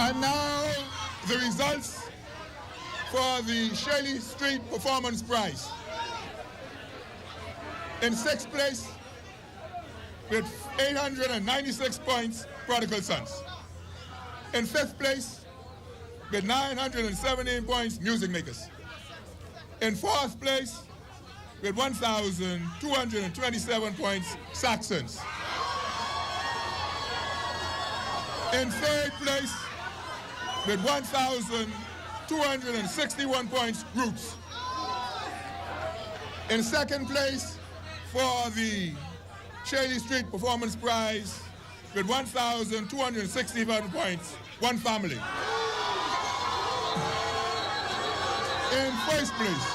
And now the results for the Shirley Street Performance Prize. In sixth place, with 896 points, Prodigal Sons. In fifth place, with 917 points, Music Makers. In fourth place, with 1,227 points, Saxons. In third place, with 1,261 points, Roots. In second place, for the Shirley Street Performance Prize, with 1,261 points, One Family. In first place,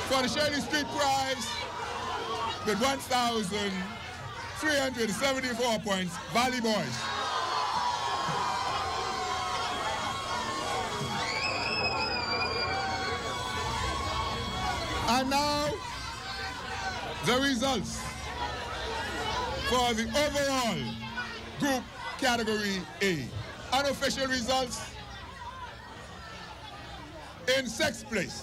for the Shirley Street Prize, with 1,374 points, Valley Boys. And now, the results for the overall group category A. Unofficial results. In sixth place,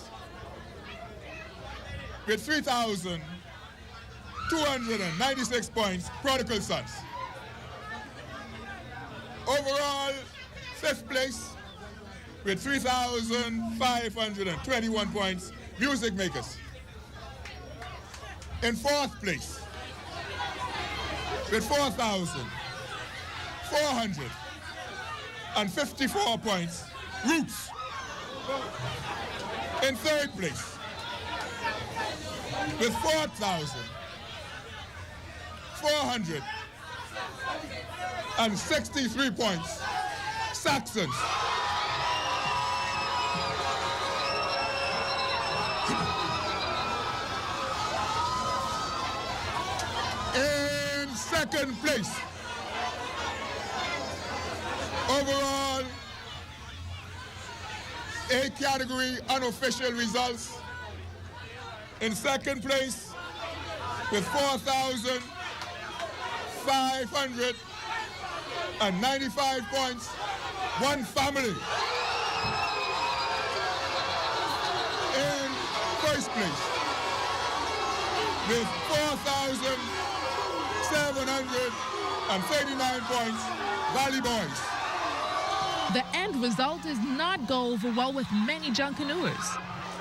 with 3,296 points, Prodigal Sons. Overall, fifth place, with 3,521 points, Music Makers. In fourth place, with 4,454 points, Roots. In third place, with 4,463 points, Saxons. In second place, overall, A category unofficial results. In second place, with 4,595 points, One Family. In first place, with 4,739 points, Valley Boys. The end result does not go over well with many Junkanooers.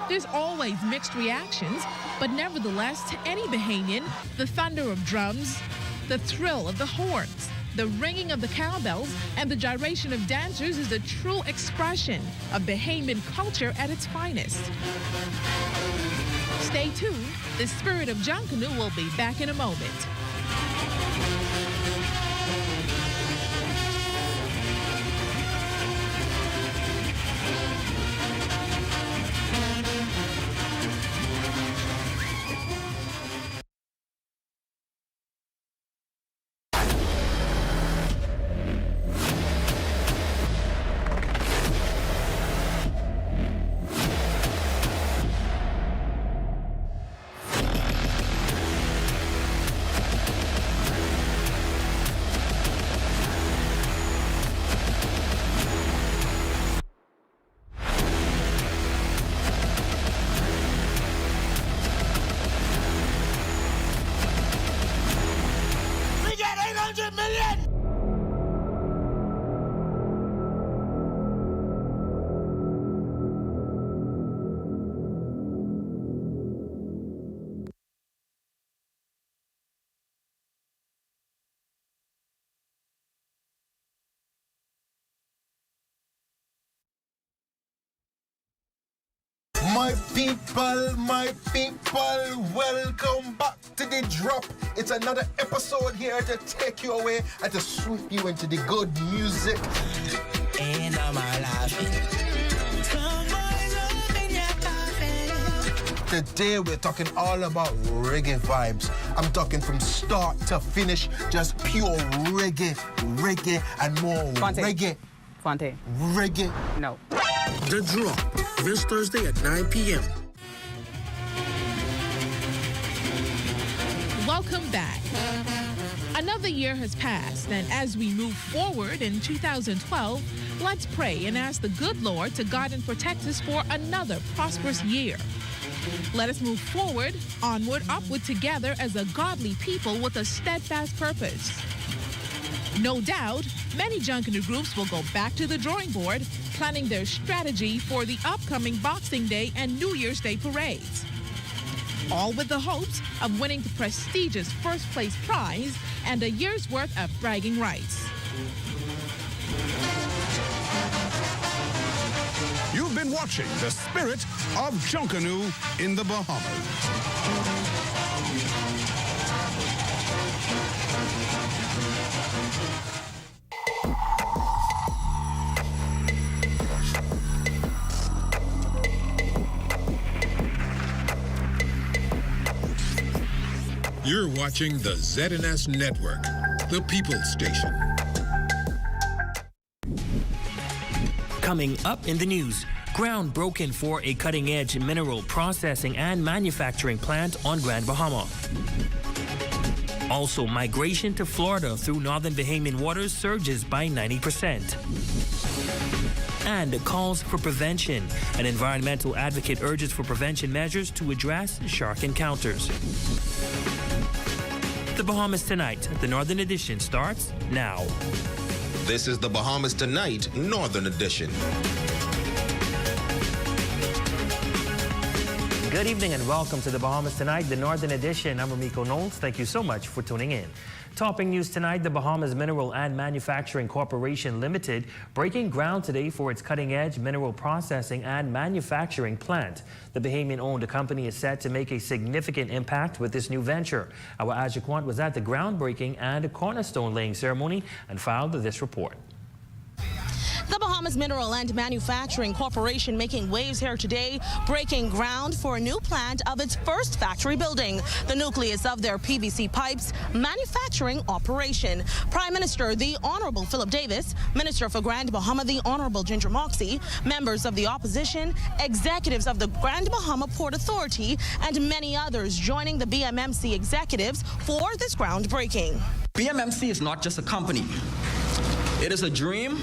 There's always mixed reactions, but nevertheless, to any Bahamian, the thunder of drums, the thrill of the horns, the ringing of the cowbells, and the gyration of dancers is a true expression of Bahamian culture at its finest. Stay tuned. The spirit of Junkanoo will be back in a moment. My people, welcome back to The Drop. It's another episode here to take you away and to sweep you into the good music. And I'm laughing. Today we're talking all about reggae vibes. I'm talking from start to finish, just pure reggae, and more reggae. Fonte. Reggae. No. The Drop, this Thursday at 9 p.m. Welcome back. Another year has passed, and as we move forward in 2012, let's pray and ask the good Lord to guide and protect us for another prosperous year. Let us move forward, onward, upward together as a godly people with a steadfast purpose. No doubt, many Junkanoo groups will go back to the drawing board, planning their strategy for the upcoming Boxing Day and New Year's Day parades. All with the hopes of winning the prestigious first place prize and a year's worth of bragging rights. You've been watching the spirit of Junkanoo in the Bahamas. You're watching the ZNS Network, the People's Station. Coming up in the news, ground broken for a cutting-edge mineral processing and manufacturing plant on Grand Bahama. Also, migration to Florida through northern Bahamian waters surges by 90%. And calls for prevention. An environmental advocate urges for prevention measures to address shark encounters. The Bahamas Tonight, the Northern Edition, starts now. This is the Bahamas Tonight, Northern Edition. Good evening and welcome to the Bahamas Tonight, the Northern Edition. I'm Ramiko Knowles. Thank you so much for tuning in. Topping news tonight, the Bahamas Mineral and Manufacturing Corporation Limited breaking ground today for its cutting-edge mineral processing and manufacturing plant. The Bahamian-owned company is set to make a significant impact with this new venture. Our Ajaquant was at the groundbreaking and cornerstone laying ceremony and filed this report. The Bahamas Mineral and Manufacturing Corporation making waves here today, breaking ground for a new plant of its first factory building, the nucleus of their PVC pipes manufacturing operation. Prime Minister the Honorable Philip Davis, Minister for Grand Bahama the Honorable Ginger Moxie, members of the opposition, executives of the Grand Bahama Port Authority, and many others joining the BMMC executives for this groundbreaking. BMMC is not just a company. It is a dream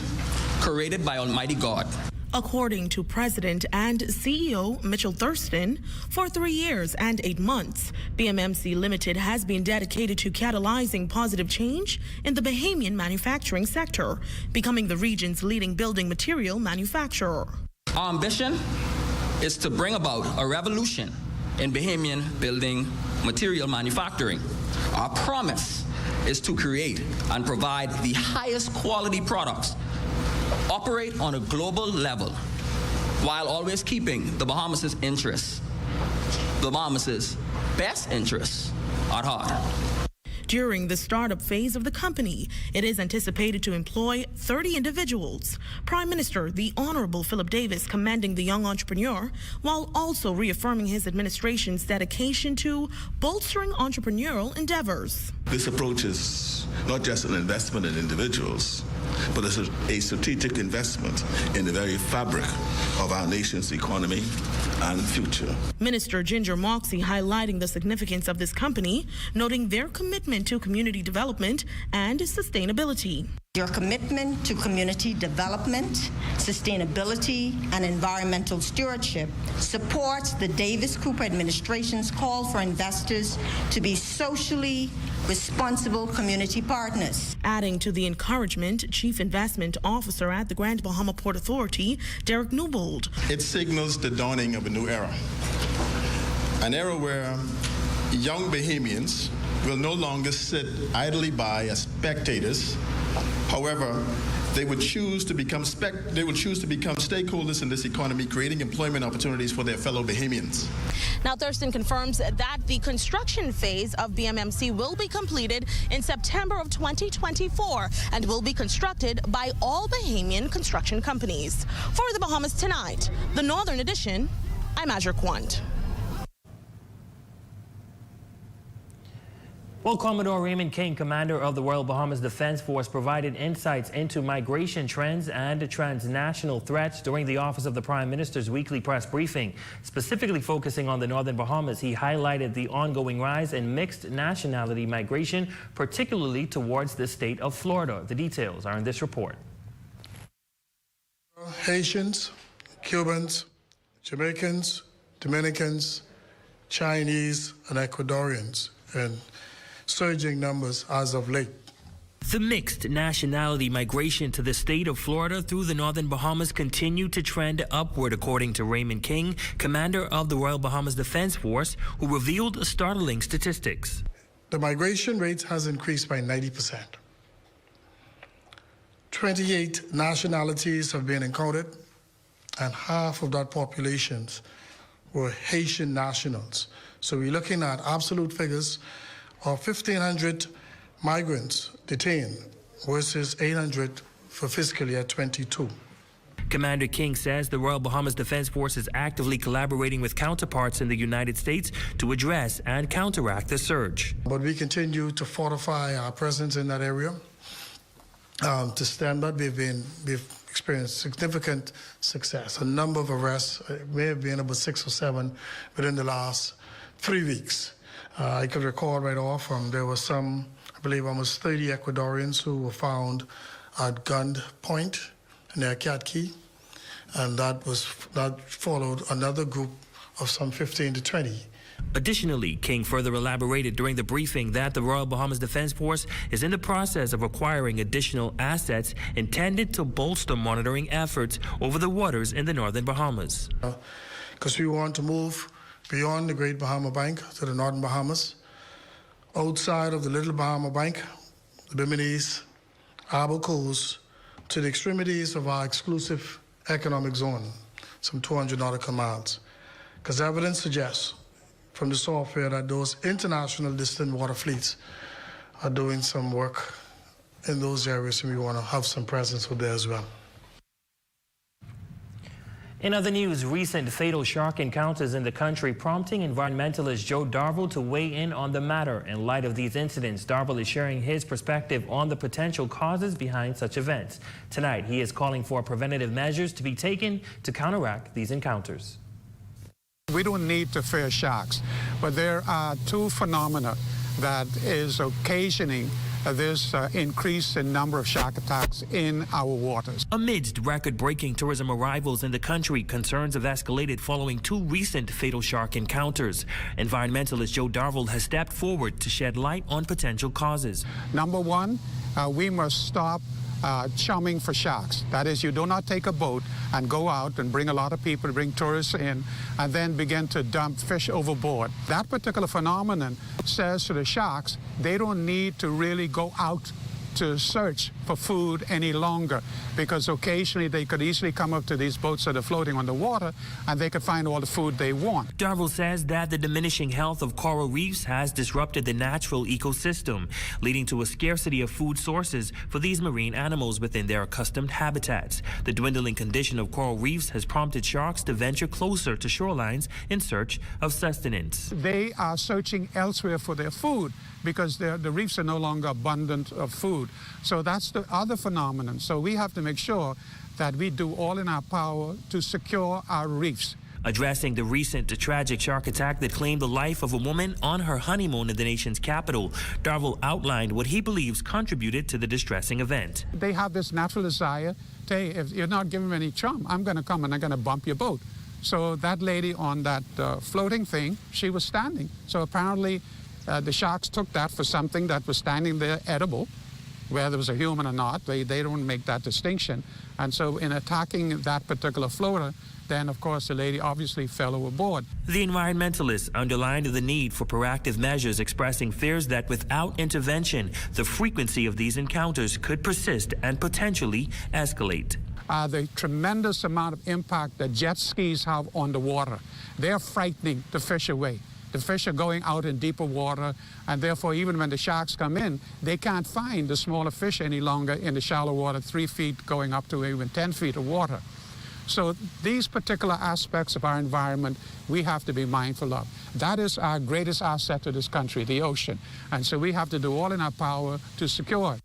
created by Almighty God. According to President and CEO Mitchell Thurston, for 3 years and 8 months, BMMC Limited has been dedicated to catalyzing positive change in the Bahamian manufacturing sector, becoming the region's leading building material manufacturer. Our ambition is to bring about a revolution in Bahamian building material manufacturing. Our promise is to create and provide the highest quality products, operate on a global level, while always keeping the Bahamas' interests, the Bahamas' best interests at heart. During the startup phase of the company, it is anticipated to employ 30 individuals. Prime Minister the Honorable Philip Davis commending the young entrepreneur, while also reaffirming his administration's dedication to bolstering entrepreneurial endeavors. This approach is not just an investment in individuals, but it's a strategic investment in the very fabric of our nation's economy and future. Minister Ginger Moxie highlighting the significance of this company, noting their commitment to community development and sustainability. Your commitment to community development, sustainability, and environmental stewardship supports the Davis-Cooper administration's call for investors to be socially responsible community partners. Adding to the encouragement, Chief Investment Officer at the Grand Bahama Port Authority, Derek Newbold. It signals the dawning of a new era, an era where young Bahamians will no longer sit idly by as spectators. However, they would choose to become stakeholders in this economy, creating employment opportunities for their fellow Bahamians. Now, Thurston confirms that the construction phase of BMMC will be completed in September of 2024 and will be constructed by all Bahamian construction companies. For the Bahamas Tonight, the Northern Edition, I'm Ajaquant. Well, Commodore Raymond King, commander of the Royal Bahamas Defense Force, provided insights into migration trends and transnational threats during the Office of the Prime Minister's weekly press briefing. Specifically focusing on the Northern Bahamas, he highlighted the ongoing rise in mixed nationality migration, particularly towards the state of Florida. The details are in this report. Haitians, Cubans, Jamaicans, Dominicans, Chinese, and Ecuadorians, and surging numbers as of late. The mixed nationality migration to the state of Florida through the Northern Bahamas continued to trend upward, according to Raymond King, commander of the Royal Bahamas Defense Force, who revealed startling statistics. The migration rate has increased by 90%. 28 nationalities have been encountered, and half of that population were Haitian nationals. So we're looking at absolute figures of 1,500 migrants detained versus 800 for fiscal year 22. Commander King says the Royal Bahamas Defense Force is actively collaborating with counterparts in the United States to address and counteract the surge. But we continue to fortify our presence in that area. To stem that, we've experienced significant success. A number of arrests, may have been about 6 or 7 within the last 3 weeks. I could recall right off, there were some, I believe almost 30 Ecuadorians who were found at gunpoint near Cat Key, and that followed another group of some 15 to 20. Additionally, King further elaborated during the briefing that the Royal Bahamas Defense Force is in the process of acquiring additional assets intended to bolster monitoring efforts over the waters in the Northern Bahamas. Because we want to move beyond the Great Bahama Bank to the Northern Bahamas, outside of the Little Bahama Bank, the Bimini's, Arbor Coast, to the extremities of our exclusive economic zone, some 200 nautical miles. Because evidence suggests from the software that those international distant water fleets are doing some work in those areas, and we want to have some presence with there as well. In other news, recent fatal shark encounters in the country prompting environmentalist Joe Darville to weigh in on the matter. In light of these incidents, Darville is sharing his perspective on the potential causes behind such events. Tonight, he is calling for preventative measures to be taken to counteract these encounters. We don't need to fear sharks, but there are two phenomena that is occasioning this increase in number of shark attacks in our waters. Amidst record-breaking tourism arrivals in the country, concerns have escalated following 2 recent fatal shark encounters. Environmentalist Joe Darville has stepped forward to shed light on potential causes. Number one, we must stop chumming for sharks. That is, you do not take a boat and go out and bring a lot of people, bring tourists in, and then begin to dump fish overboard. That particular phenomenon says to the sharks, they don't need to really go out to search for food any longer, because occasionally they could easily come up to these boats that are floating on the water and they could find all the food they want. Darville says that the diminishing health of coral reefs has disrupted the natural ecosystem, leading to a scarcity of food sources for these marine animals within their accustomed habitats. The dwindling condition of coral reefs has prompted sharks to venture closer to shorelines in search of sustenance. They are searching elsewhere for their food because the reefs are no longer abundant of food. So that's the other phenomenon. So we have to make sure that we do all in our power to secure our reefs. Addressing the recent tragic shark attack that claimed the life of a woman on her honeymoon in the nation's capital, Darville outlined what he believes contributed to the distressing event. They have this natural desire, hey, if you're not giving me any chum, I'm going to come and I'm going to bump your boat. So that lady on that floating thing, she was standing. So apparently the sharks took that for something that was standing there edible, whether it was a human or not. They don't make that distinction. And so in attacking that particular floater, then of course the lady obviously fell overboard. The environmentalists underlined the need for proactive measures, expressing fears that without intervention, the frequency of these encounters could persist and potentially escalate. The tremendous amount of impact that jet skis have on the water. They're frightening the fish away. The fish are going out in deeper water, and therefore even when the sharks come in, they can't find the smaller fish any longer in the shallow water, 3 feet going up to even 10 feet of water. So these particular aspects of our environment we have to be mindful of. That is our greatest asset to this country, the ocean. And so we have to do all in our power to secure it.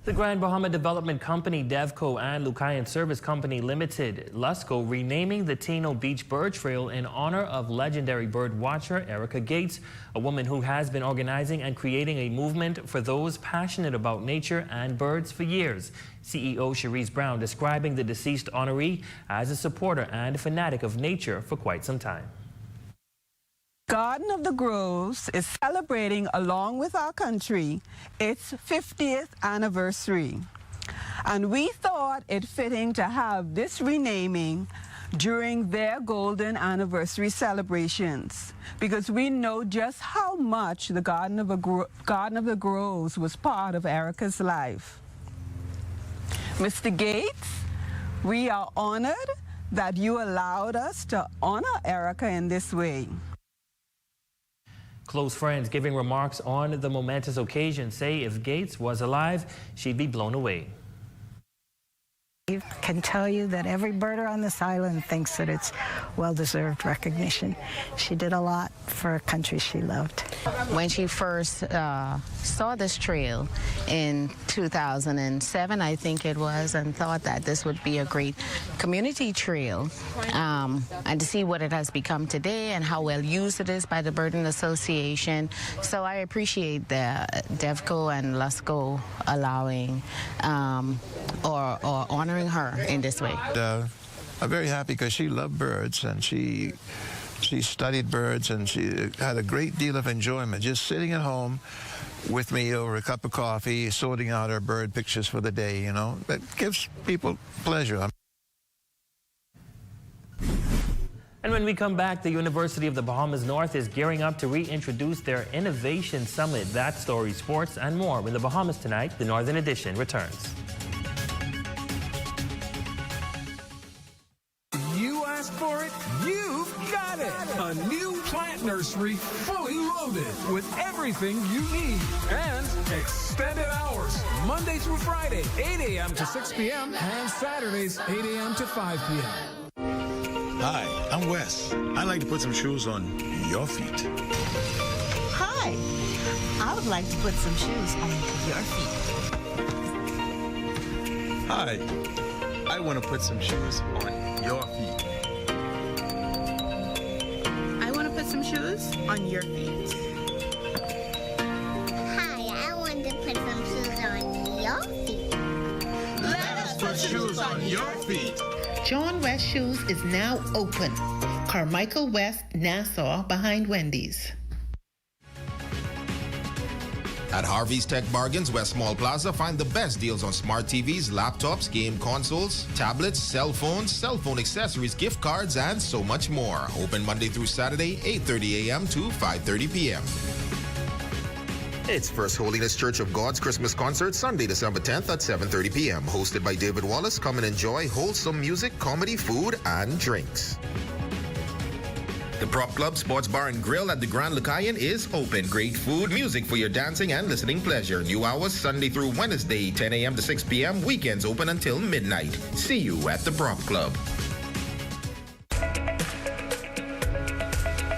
The Grand Bahama Development Company, DevCo, and Lucayan Service Company Limited, LUSCO, renaming the Tino Beach Bird Trail in honor of legendary bird watcher Erica Gates, a woman who has been organizing and creating a movement for those passionate about nature and birds for years. CEO Cherise Brown describing the deceased honoree as a supporter and fanatic of nature for quite some time. Garden of the Groves is celebrating, along with our country, its 50th anniversary. And we thought it fitting to have this renaming during their golden anniversary celebrations, because we know just how much the Garden of the Groves was part of Erica's life. Mr. Gates, we are honored that you allowed us to honor Erica in this way. Close friends giving remarks on the momentous occasion say if Gates was alive, she'd be blown away. I can tell you that every birder on this island thinks that it's well-deserved recognition. She did a lot for a country she loved. When she first saw this trail in 2007, I think it was, and thought that this would be a great community trail, and to see what it has become today and how well used it is by the Birding Association. So I appreciate the DevCo and LUSCO allowing or honoring her in this way. I'm very happy because she loved birds, and she studied birds, and she had a great deal of enjoyment just sitting at home with me over a cup of coffee, sorting out her bird pictures for the day, you know. That gives people pleasure. And when we come back, the University of the Bahamas North is gearing up to reintroduce their Innovation Summit. That story, sports, and more in the Bahamas Tonight. The Northern Edition returns. You asked for it, you've got it. A new plant nursery fully loaded with everything you need and extended hours. Monday through Friday, 8 a.m. to 6 p.m. and Saturdays, 8 a.m. to 5 p.m. Hi, I'm Wes. I like to put some shoes on your feet. Hi, I would like to put some shoes on your feet. Hi, I want to put some shoes on your feet. I want to put some shoes on your feet. Hi, I want to put some shoes on your feet. Let us put shoes on your feet. John West Shoes is now open. Carmichael West, Nassau, behind Wendy's. At Harvey's Tech Bargains, West Mall Plaza, find the best deals on smart TVs, laptops, game consoles, tablets, cell phones, cell phone accessories, gift cards, and so much more. Open Monday through Saturday, 8:30 a.m. to 5:30 p.m. It's First Holiness Church of God's Christmas concert, Sunday, December 10th at 7:30 p.m. Hosted by David Wallace. Come and enjoy wholesome music, comedy, food, and drinks. The Prop Club Sports Bar and Grill at the Grand Lucayan is open. Great food, music for your dancing and listening pleasure. New hours Sunday through Wednesday, 10 a.m. to 6 p.m. Weekends open until midnight. See you at the Prop Club.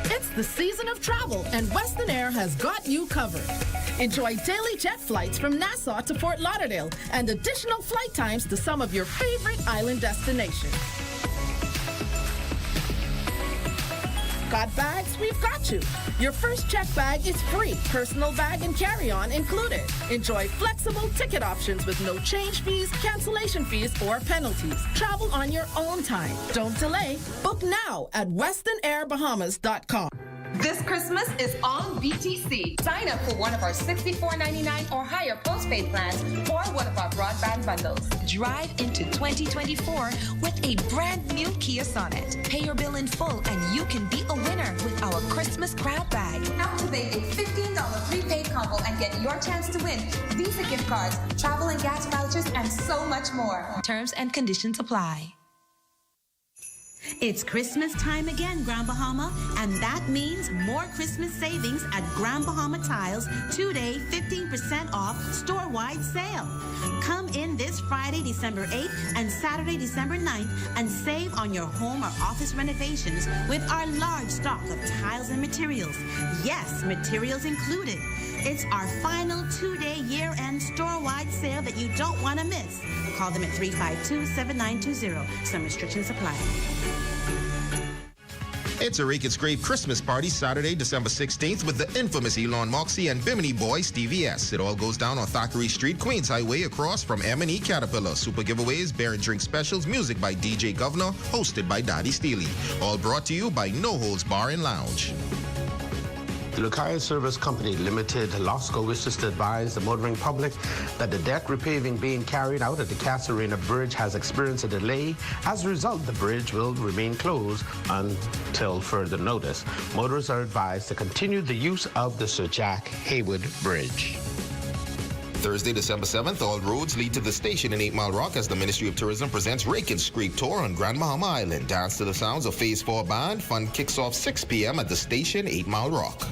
It's the season of travel, and Western Air has got you covered. Enjoy daily jet flights from Nassau to Fort Lauderdale and additional flight times to some of your favorite island destinations. Got bags? We've got you. Your first check bag is free. Personal bag and carry-on included. Enjoy flexible ticket options with no change fees, cancellation fees, or penalties. Travel on your own time. Don't delay. Book now at WesternAirBahamas.com. This Christmas is on BTC. Sign up for one of our $64.99 or higher postpaid plans or one of our broadband bundles. Drive into 2024 with a brand new Kia Sonet. Pay your bill in full and you can be a winner with our Christmas grab bag. Activate a $15 prepaid combo and get your chance to win Visa gift cards, travel and gas vouchers, and so much more. Terms and conditions apply. It's Christmas time again, Grand Bahama, and that means more Christmas savings at Grand Bahama Tiles 2-day 15% off store-wide sale. Come in this Friday, December 8th and Saturday, December 9th and save on your home or office renovations with our large stock of tiles and materials. Yes, materials included. It's our final 2-day year-end store-wide sale that you don't want to miss. Call them at 352-7920. Some restrictions apply. It's a Rake and Scrape Christmas party Saturday, December 16th with the infamous Elon Moxie and Bimini boy Stevie S. It all goes down on Thackeray Street, Queens Highway, across from M&E Caterpillar. Super giveaways, beer and drink specials, music by DJ Governor, hosted by Daddy Steely. All brought to you by No Holds Bar and Lounge. The Lucario Service Company Limited, LOSCO, wishes to advise the motoring public that the deck repaving being carried out at the Casa Arena Bridge has experienced a delay. As a result, the bridge will remain closed until further notice. Motorists are advised to continue the use of the Sir Jack Haywood Bridge. Thursday, December 7th, all roads lead to the station in 8 Mile Rock as the Ministry of Tourism presents Rake and Scrape Tour on Grand Bahama Island. Dance to the sounds of Phase 4 Band. Fun kicks off 6 p.m. at the station, 8 Mile Rock.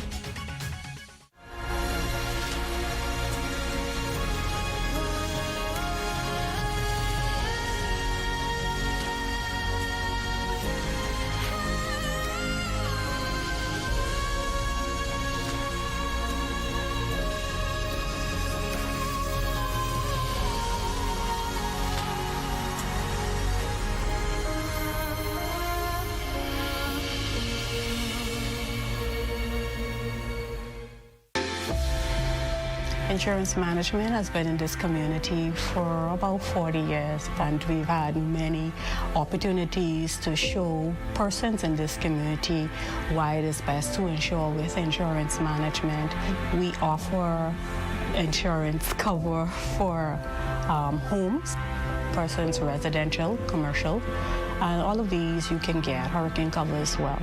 Insurance management has been in this community for about 40 years, and we've had many opportunities to show persons in this community why it is best to insure with insurance management. We offer insurance cover for homes, persons residential, commercial, and all of these you can get hurricane cover as well.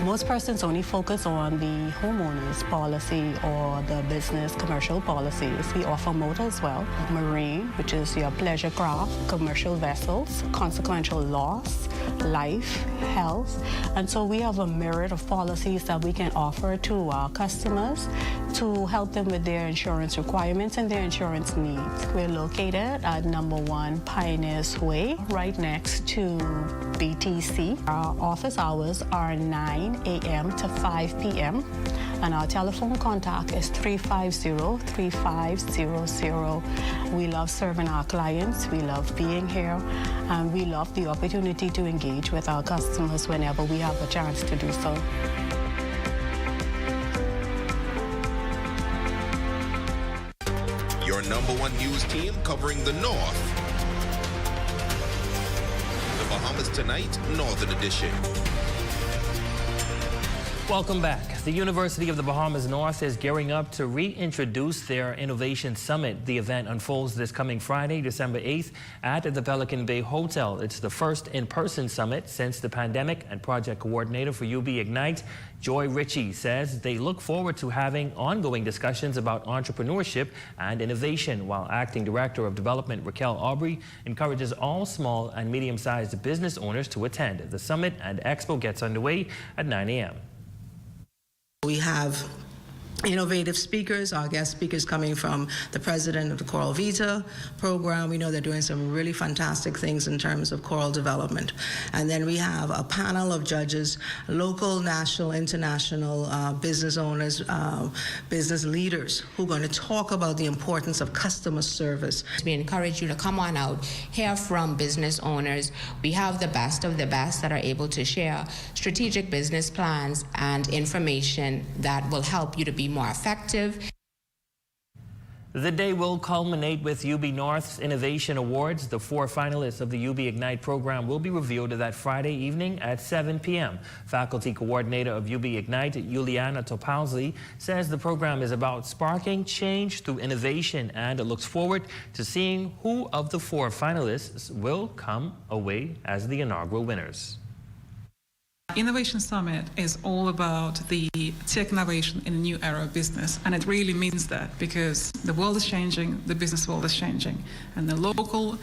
Most persons only focus on the homeowner's policy or the business commercial policies. We offer motor as well, marine, which is your pleasure craft, commercial vessels, consequential loss, life, health. And so we have a myriad of policies that we can offer to our customers to help them with their insurance requirements and their insurance needs. We're located at number 1 Pioneers Way, right next to BTC. Our office hours are 9 a.m. to 5 p.m. and our telephone contact is 350-3500. We love serving our clients, we love being here, and we love the opportunity to engage with our customers whenever we have a chance to do so. Your number 1 news team covering the North. Bahamas Tonight, Northern Edition. Welcome back. The University of the Bahamas North is gearing up to reintroduce their Innovation Summit. The event unfolds this coming Friday, December 8th at the Pelican Bay Hotel. It's the first in-person summit since the pandemic, and project coordinator for UB Ignite, Joy Ritchie, says they look forward to having ongoing discussions about entrepreneurship and innovation, while acting director of development Raquel Aubrey encourages all small and medium-sized business owners to attend. The summit and expo gets underway at 9 a.m. We have innovative speakers, our guest speakers coming from the president of the Coral Vita program. We know they're doing some really fantastic things in terms of coral development. And then we have a panel of judges, local, national, international business owners, business leaders who are going to talk about the importance of customer service. We encourage you to come on out, hear from business owners. We have the best of the best that are able to share strategic business plans and information that will help you to be more effective. The day will culminate with UB North's Innovation Awards. The 4 finalists of the UB Ignite program will be revealed that Friday evening at 7 p.m. Faculty coordinator of UB Ignite, Juliana Topalzi, says the program is about sparking change through innovation and looks forward to seeing who of the 4 finalists will come away as the inaugural winners. Innovation Summit is all about the tech innovation in a new era of business, and it really means that because the world is changing, the business world is changing, and the local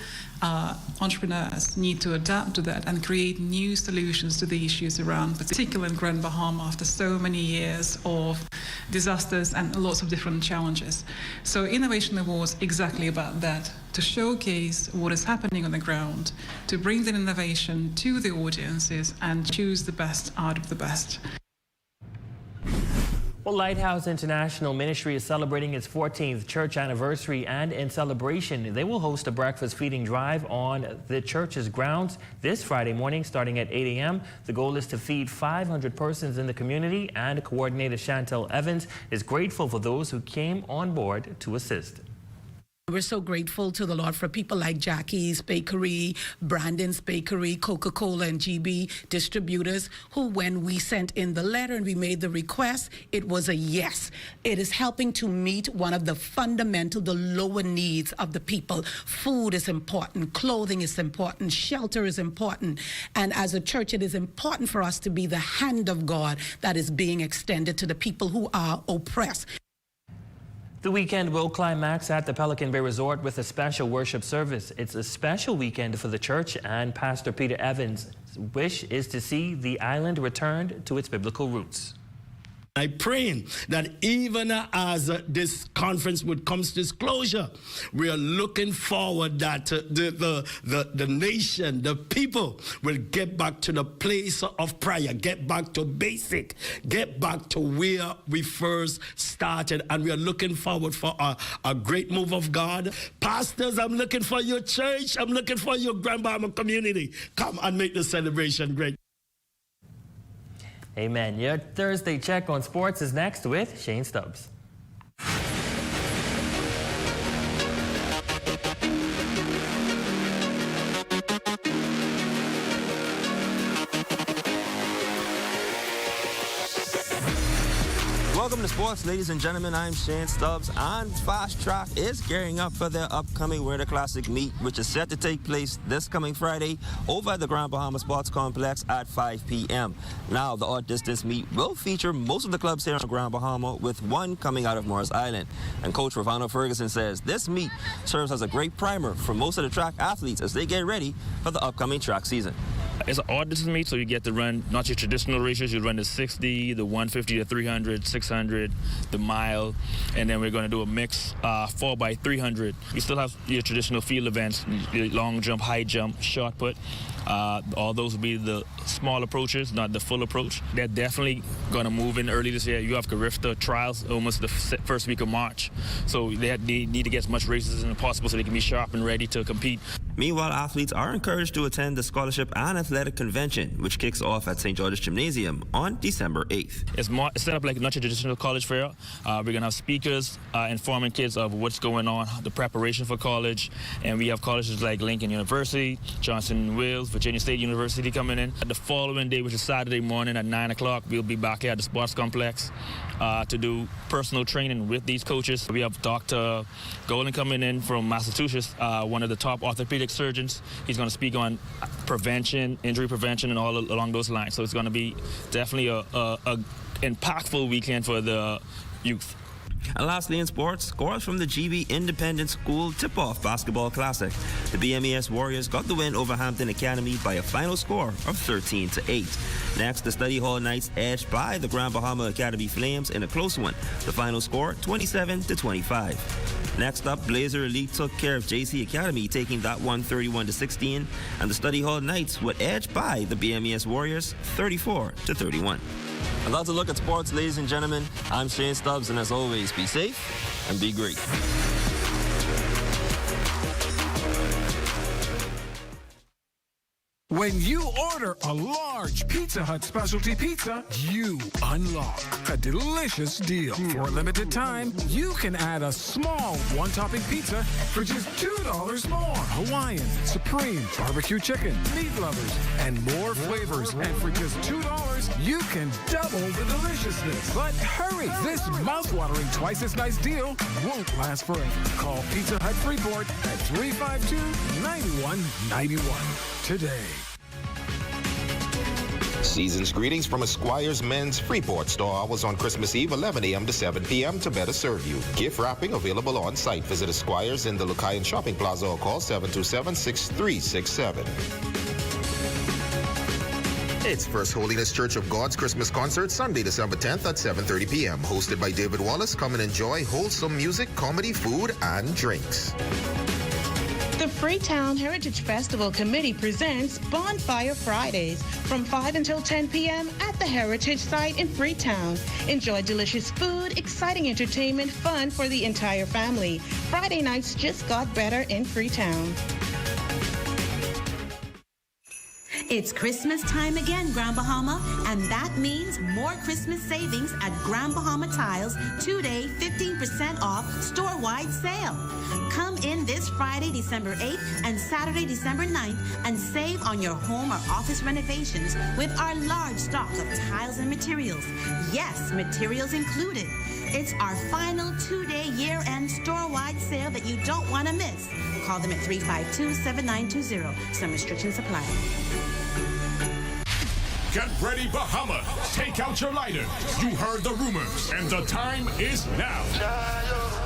entrepreneurs need to adapt to that and create new solutions to the issues around, particularly in Grand Bahama after so many years of disasters and lots of different challenges. So Innovation Awards exactly about that, to showcase what is happening on the ground, to bring the innovation to the audiences and choose the best out of the best. Well, Lighthouse International Ministry is celebrating its 14th church anniversary, and in celebration, they will host a breakfast feeding drive on the church's grounds this Friday morning starting at 8 a.m. The goal is to feed 500 persons in the community, and coordinator Chantel Evans is grateful for those who came on board to assist. We're so grateful to the Lord for people like Jackie's Bakery, Brandon's Bakery, Coca-Cola and GB distributors who, when we sent in the letter and we made the request, it was a yes. It is helping to meet one of the fundamental, the lower needs of the people. Food is important, clothing is important, shelter is important. And as a church, it is important for us to be the hand of God that is being extended to the people who are oppressed. The weekend will climax at the Pelican Bay Resort with a special worship service. It's a special weekend for the church, and Pastor Peter Evans' wish is to see the island returned to its biblical roots. I pray that even as this conference would come to this closure, we are looking forward that the nation, the people will get back to the place of prayer, get back to basic, get back to where we first started. And we are looking forward for a great move of God. Pastors, I'm looking for your church. I'm looking for your Grand Bahama community. Come and make the celebration great. Amen. Your Thursday check on sports is next with Shane Stubbs. Welcome to sports, ladies and gentlemen. I'm Shane Stubbs, and Fast Track is gearing up for their upcoming Winter Classic meet, which is set to take place this coming Friday over at the Grand Bahama Sports Complex at 5 p.m. Now, the odd distance meet will feature most of the clubs here on Grand Bahama, with one coming out of Morris Island. And Coach Ravano Ferguson says this meet serves as a great primer for most of the track athletes as they get ready for the upcoming track season. It's an odd distance meet, so you get to run not your traditional races. You run the 60, the 150, the 300, 600, the mile, and then we're going to do a mix 4x300. You still have your traditional field events, your long jump, high jump, shot put. All those will be the small approaches, not the full approach. They're definitely going to move in early this year. You have Carifta trials almost the first week of March, so they need to get as much races as possible so they can be sharp and ready to compete. Meanwhile, athletes are encouraged to attend the Scholarship and Athletic Convention, which kicks off at St. George's Gymnasium on December 8th. It's set up like not your traditional college fair. We're going to have speakers informing kids of what's going on, the preparation for college, and we have colleges like Lincoln University, Johnson Wales, Virginia State University coming in. The following day, which is Saturday morning at 9 o'clock, we'll be back here at the sports complex to do personal training with these coaches. We have Dr. Golden coming in from Massachusetts, one of the top orthopedic surgeons. He's going to speak on prevention, injury prevention, and all along those lines. So it's going to be definitely a impactful weekend for the youth. And lastly, in sports, scores from the GB Independent School Tip-Off Basketball Classic. The BMES Warriors got the win over Hampton Academy by a final score of 13-8. Next, the Study Hall Knights edged by the Grand Bahama Academy Flames in a close one. The final score, 27-25. Next up, Blazer Elite took care of JC Academy, taking that one 31-16, and the Study Hall Knights were edged by the BMES Warriors 34-31. And that's a look at sports, ladies and gentlemen. I'm Shane Stubbs, and as always, be safe and be great. When you order a large Pizza Hut specialty pizza, you unlock a delicious deal. For a limited time, you can add a small one-topping pizza for just $2 more. Hawaiian, Supreme, barbecue chicken, meat lovers, and more flavors. And for just $2, you can double the deliciousness. But hurry, this mouth-watering twice as nice deal won't last forever. Call Pizza Hut Freeport at 352-9191 today. Season's greetings from Esquire's Men's Freeport store. Hours on Christmas Eve, 11 a.m. to 7 p.m. to better serve you. Gift wrapping available on site. Visit Esquire's in the Lucayan Shopping Plaza or call 727-6367. It's First Holiness Church of God's Christmas concert Sunday, December 10th at 7:30 p.m. Hosted by David Wallace. Come and enjoy wholesome music, comedy, food, and drinks. The Freetown Heritage Festival Committee presents Bonfire Fridays from 5 until 10 p.m. at the Heritage Site in Freetown. Enjoy delicious food, exciting entertainment, fun for the entire family. Friday nights just got better in Freetown. It's Christmas time again, Grand Bahama, and that means more Christmas savings at Grand Bahama Tiles 2-day 15% off store-wide sale. Come in this Friday, December 8th and Saturday, December 9th and save on your home or office renovations with our large stock of tiles and materials. Yes, materials included. It's our final 2-day year-end store-wide sale that you don't want to miss. Call them at 352-7920. Some restrictions apply. Get ready, Bahama. Take out your lighter. You heard the rumors, and the time is now.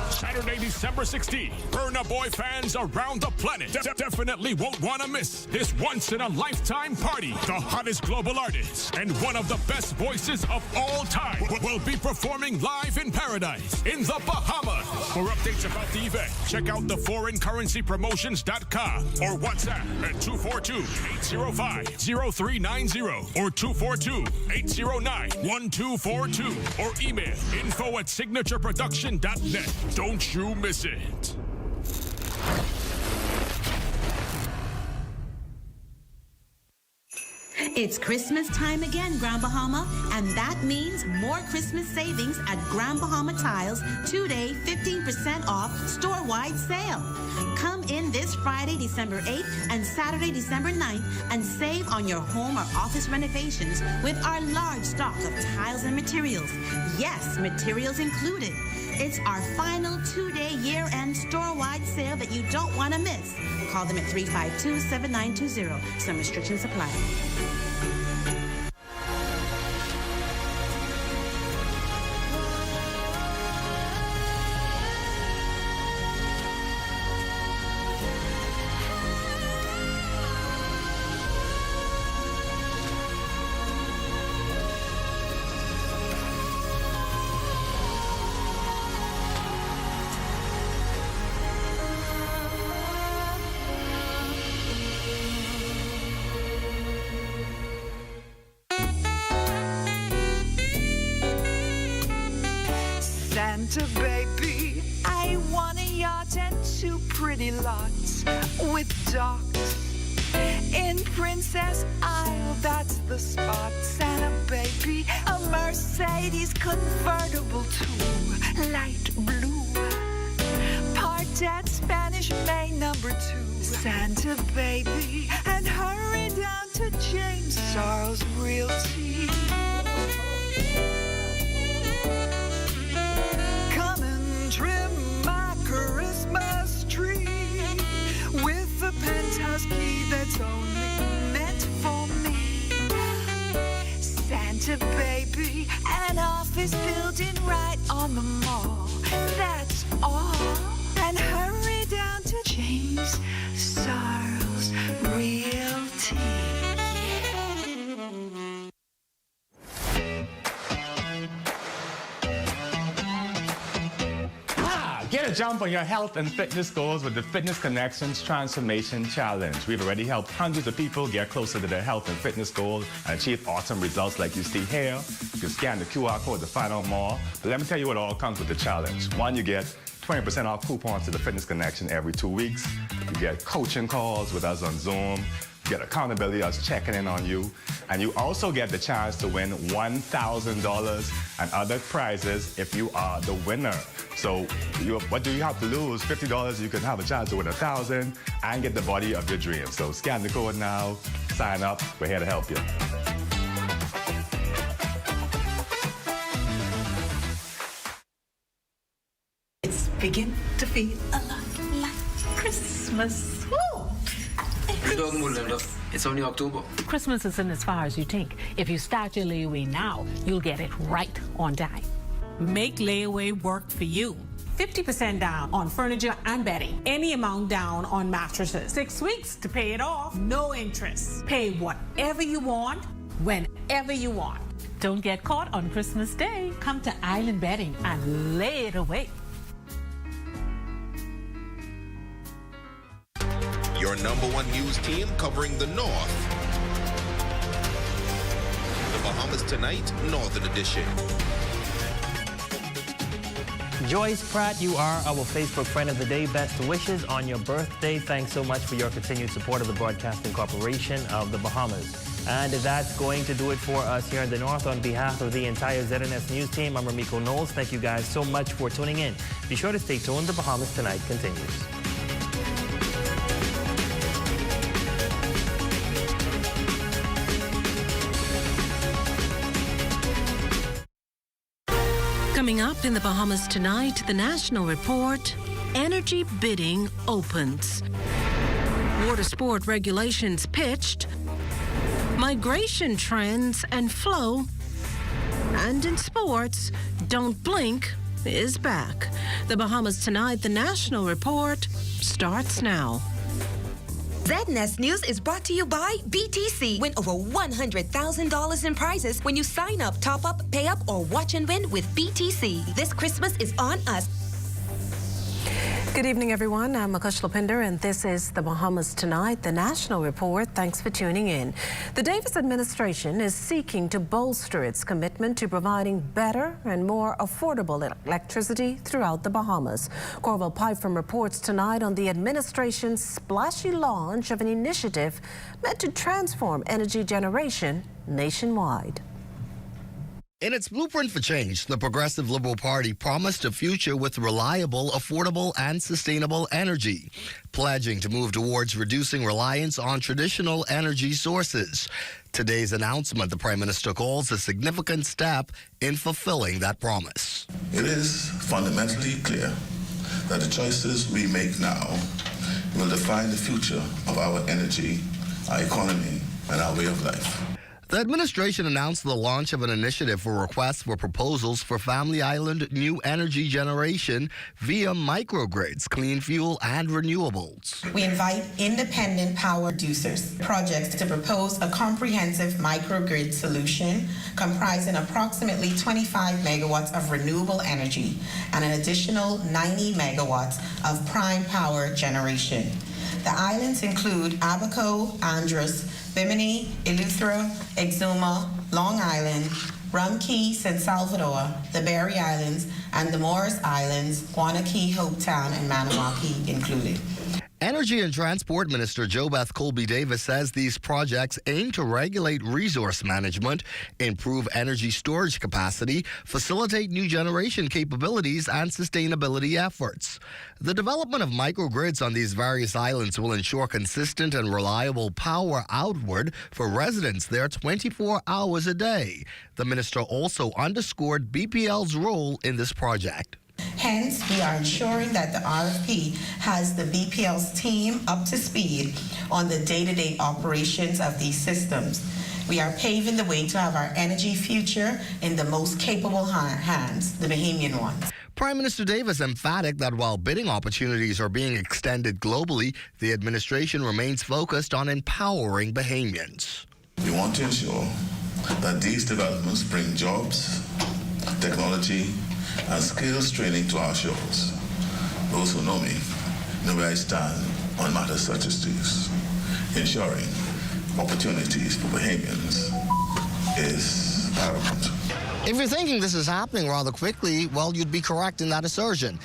Saturday, December 16th. Burna Boy fans around the planet definitely won't want to miss this once-in-a-lifetime party. The hottest global artists and one of the best voices of all time will be performing live in paradise in the Bahamas. For updates about the event, check out theforeignCurrencyPromotions.com or WhatsApp at 242-805-0390 or 242-809-1242 or email info@signatureproduction.net. Don't you miss it. It's Christmas time again, Grand Bahama, and that means more Christmas savings at Grand Bahama Tiles 2-day 15% off store-wide sale. Come in this Friday, December 8th and Saturday, December 9th and save on your home or office renovations with our large stock of tiles and materials. Yes, materials included. It's our final 2-day year-end store-wide sale that you don't want to miss. Call them at 352-7920. Some restrictions apply. Santa baby, I want a yacht and 2 pretty lots with docks in Princess Isle. That's the spot. Santa baby, a Mercedes convertible too, light blue, parked at Spanish Main number 2. Santa baby, and hurry down to James Charles Realty. Trim my Christmas tree with a penthouse key that's only meant for me. Santa baby, an office building right on the mall. That's all. And hurry down to James Charles Realty. Get a jump on your health and fitness goals with the Fitness Connections Transformation Challenge. We've already helped hundreds of people get closer to their health and fitness goals and achieve awesome results like you see here. You can scan the QR code to find out more. But let me tell you what all comes with the challenge. One, you get 20% off coupons to the Fitness Connection every 2 weeks. You get coaching calls with us on Zoom. You get accountability, us checking in on you. And you also get the chance to win $1,000 and other prizes if you are the winner. So what do you have to lose? $50, you can have a chance to win $1,000 and get the body of your dreams. So scan the code now, sign up. We're here to help you. It's beginning to feel a lot like Christmas. Woo! It's only October. Christmas isn't as far as you think. If you start your layaway now, you'll get it right on time. Make layaway work for you. 50% down on furniture and bedding. Any amount down on mattresses. 6 weeks to pay it off. No interest. Pay whatever you want, whenever you want. Don't get caught on Christmas Day. Come to Island Bedding and lay it away. Your #1 news team covering the North. The Bahamas Tonight, Northern Edition. Joyce Pratt, you are our Facebook friend of the day. Best wishes on your birthday. Thanks so much for your continued support of the Broadcasting Corporation of the Bahamas. And that's going to do it for us here in the North. On behalf of the entire ZNS News team, I'm Ramiko Knowles. Thank you guys so much for tuning in. Be sure to stay tuned. The Bahamas Tonight continues. Coming up in the Bahamas Tonight, the National Report, energy bidding opens. Water sport regulations pitched, migration trends and flow, and in sports, Don't Blink is back. The Bahamas Tonight, the National Report starts now. ZNS News is brought to you by BTC. Win over $100,000 in prizes when you sign up, top up, pay up, or watch and win with BTC. This Christmas is on us. Good evening, everyone. I'm Akush Lapinder, and this is the Bahamas Tonight, the National Report. Thanks for tuning in. The Davis administration is seeking to bolster its commitment to providing better and more affordable electricity throughout the Bahamas. Corval Pyfrom reports tonight on the administration's splashy launch of an initiative meant to transform energy generation nationwide. In its blueprint for change, the Progressive Liberal Party promised a future with reliable, affordable, and sustainable energy, pledging to move towards reducing reliance on traditional energy sources. Today's announcement, the Prime Minister calls a significant step in fulfilling that promise. It is fundamentally clear that the choices we make now will define the future of our energy, our economy, and our way of life. The administration announced the launch of an initiative for requests for proposals for Family Island new energy generation via microgrids, clean fuel, and renewables. We invite independent power producers projects to propose a comprehensive microgrid solution comprising approximately 25 megawatts of renewable energy and an additional 90 megawatts of prime power generation. The islands include Abaco, Andros, Bimini, Eleuthera, Exuma, Long Island, Rum Key, St. Salvador, the Berry Islands, and the Morris Islands, Guanakee, Hopetown, and Manawaki included. Energy and Transport Minister JoBeth Colby-Davis says these projects aim to regulate resource management, improve energy storage capacity, facilitate new generation capabilities, and sustainability efforts. The development of microgrids on these various islands will ensure consistent and reliable power outward for residents there 24 hours a day. The minister also underscored BPL's role in this project. Hence, we are ensuring that the RFP has the BPL's team up to speed on the day-to-day operations of these systems. We are paving the way to have our energy future in the most capable hands, the Bahamian ones. Prime Minister Davis emphatic that while bidding opportunities are being extended globally, the administration remains focused on empowering Bahamians. We want to ensure that these developments bring jobs, technology, and skills training to our shores. Those who know me know where I stand on matters such as these. Ensuring opportunities for Bahamians is paramount. If you're thinking this is happening rather quickly, well, you'd be correct in that assertion.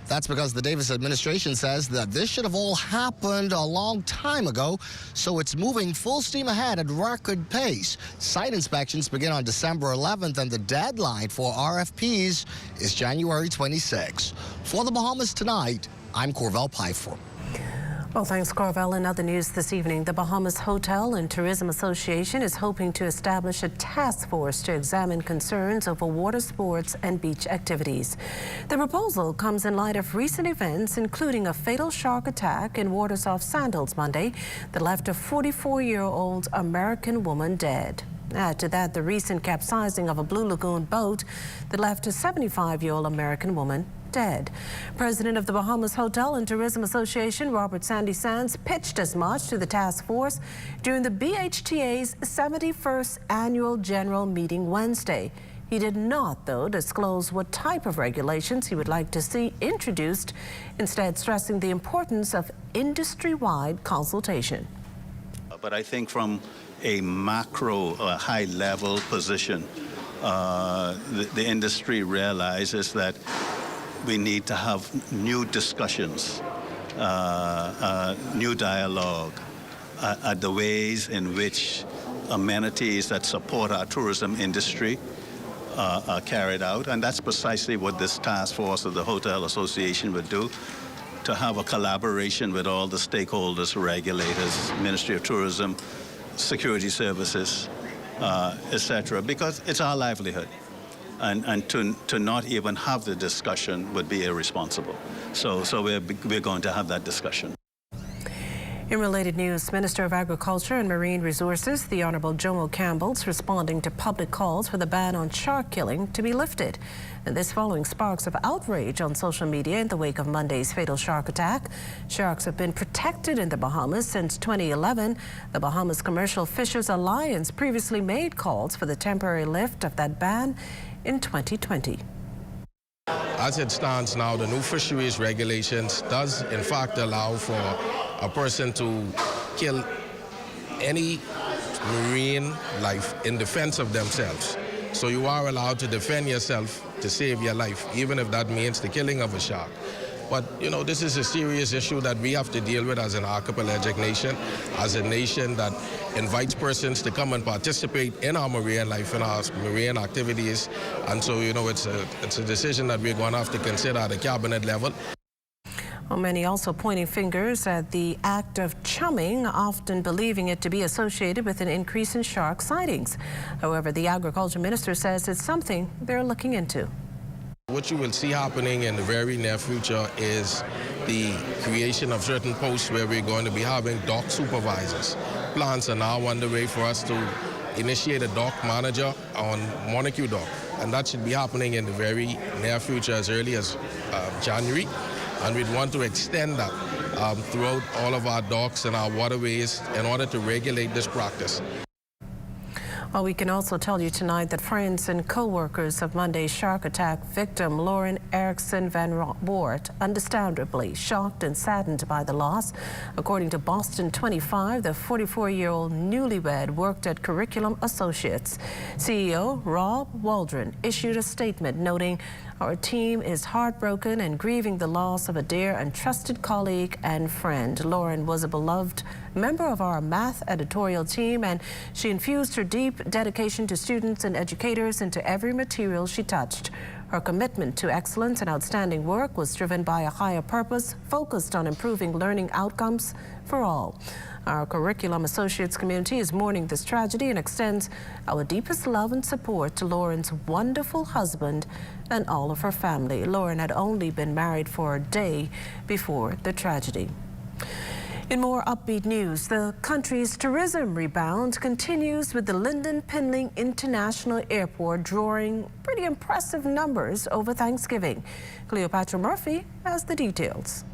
That's because the Davis administration says that this should have all happened a long time ago, so it's moving full steam ahead at record pace. Site inspections begin on December 11th, and the deadline for RFPs is January 26th. For the Bahamas Tonight, I'm Corval Pyfrom. Well, thanks, Carvel. In other news this evening, the Bahamas Hotel and Tourism Association is hoping to establish a task force to examine concerns over water sports and beach activities. The proposal comes in light of recent events, including a fatal shark attack in waters off Sandals Monday that left a 44-year-old American woman dead. Add to that the recent capsizing of a Blue Lagoon boat that left a 75-year-old American woman dead. President of the Bahamas Hotel and Tourism Association, Robert Sandy Sands, pitched as much to the task force during the BHTA's 71st annual general meeting Wednesday. He did not, though, disclose what type of regulations he would like to see introduced, instead stressing the importance of industry-wide consultation. But I think from a macro, high-level position, the industry realizes that we need to have new discussions, new dialogue at the ways in which amenities that support our tourism industry are carried out. And that's precisely what this task force of the Hotel Association would do, to have a collaboration with all the stakeholders, regulators, Ministry of Tourism, security services, etc., because it's our livelihood. And to not even have the discussion would be irresponsible. So we're going to have that discussion. In related news, Minister of Agriculture and Marine Resources, the Honourable Jomo Campbell, is responding to public calls for the ban on shark killing to be lifted. And this following sparks of outrage on social media in the wake of Monday's fatal shark attack. Sharks have been protected in the Bahamas since 2011. The Bahamas Commercial Fishers Alliance previously made calls for the temporary lift of that ban in 2020. As it stands now, the new fisheries regulations does in fact allow for a person to kill any marine life in defense of themselves. So you are allowed to defend yourself to save your life, even if that means the killing of a shark. But, you know, this is a serious issue that we have to deal with as an archipelagic nation, as a nation that invites persons to come and participate in our marine life, in our marine activities. And so, you know, it's a decision that we're going to have to consider at the cabinet level. Well, many also pointing fingers at the act of chumming, often believing it to be associated with an increase in shark sightings. However, the Agriculture Minister says it's something they're looking into. What you will see happening in the very near future is the creation of certain posts where we're going to be having dock supervisors. Plans are now underway for us to initiate a dock manager on Montague Dock, and that should be happening in the very near future, as early as January. And we'd want to extend that throughout all of our docks and our waterways in order to regulate this practice. Well, we can also tell you tonight that friends and co-workers of Monday's shark attack victim Lauren Erickson Van Boort, understandably shocked and saddened by the loss. According to Boston 25, the 44-year-old newlywed worked at Curriculum Associates. CEO Rob Waldron issued a statement noting, "Our team is heartbroken and grieving the loss of a dear and trusted colleague and friend. Lauren was a beloved member of our math editorial team, and she infused her deep dedication to students and educators into every material she touched. Her commitment to excellence and outstanding work was driven by a higher purpose focused on improving learning outcomes for all." Our Curriculum Associates community is mourning this tragedy and extends our deepest love and support to Lauren's wonderful husband and all of her family. Lauren had only been married for a day before the tragedy. In more upbeat news, the country's tourism rebound continues, with the Lynden Pinling International Airport drawing pretty impressive numbers over Thanksgiving. Cleopatra Murphy has the details.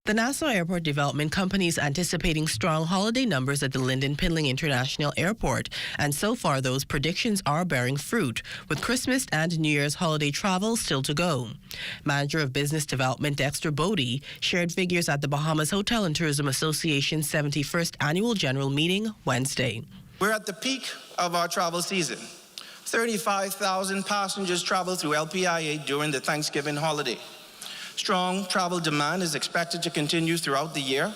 The Nassau Airport Development Company is anticipating strong holiday numbers at the Lynden Pinling International Airport, and so far those predictions are bearing fruit, with Christmas and New Year's holiday travel still to go. Manager of Business Development Dexter Bodie shared figures at the Bahamas Hotel and Tourism Association's 71st Annual General Meeting Wednesday. We're at the peak of our travel season. 35,000 passengers traveled through LPIA during the Thanksgiving holiday. Strong travel demand is expected to continue throughout the year.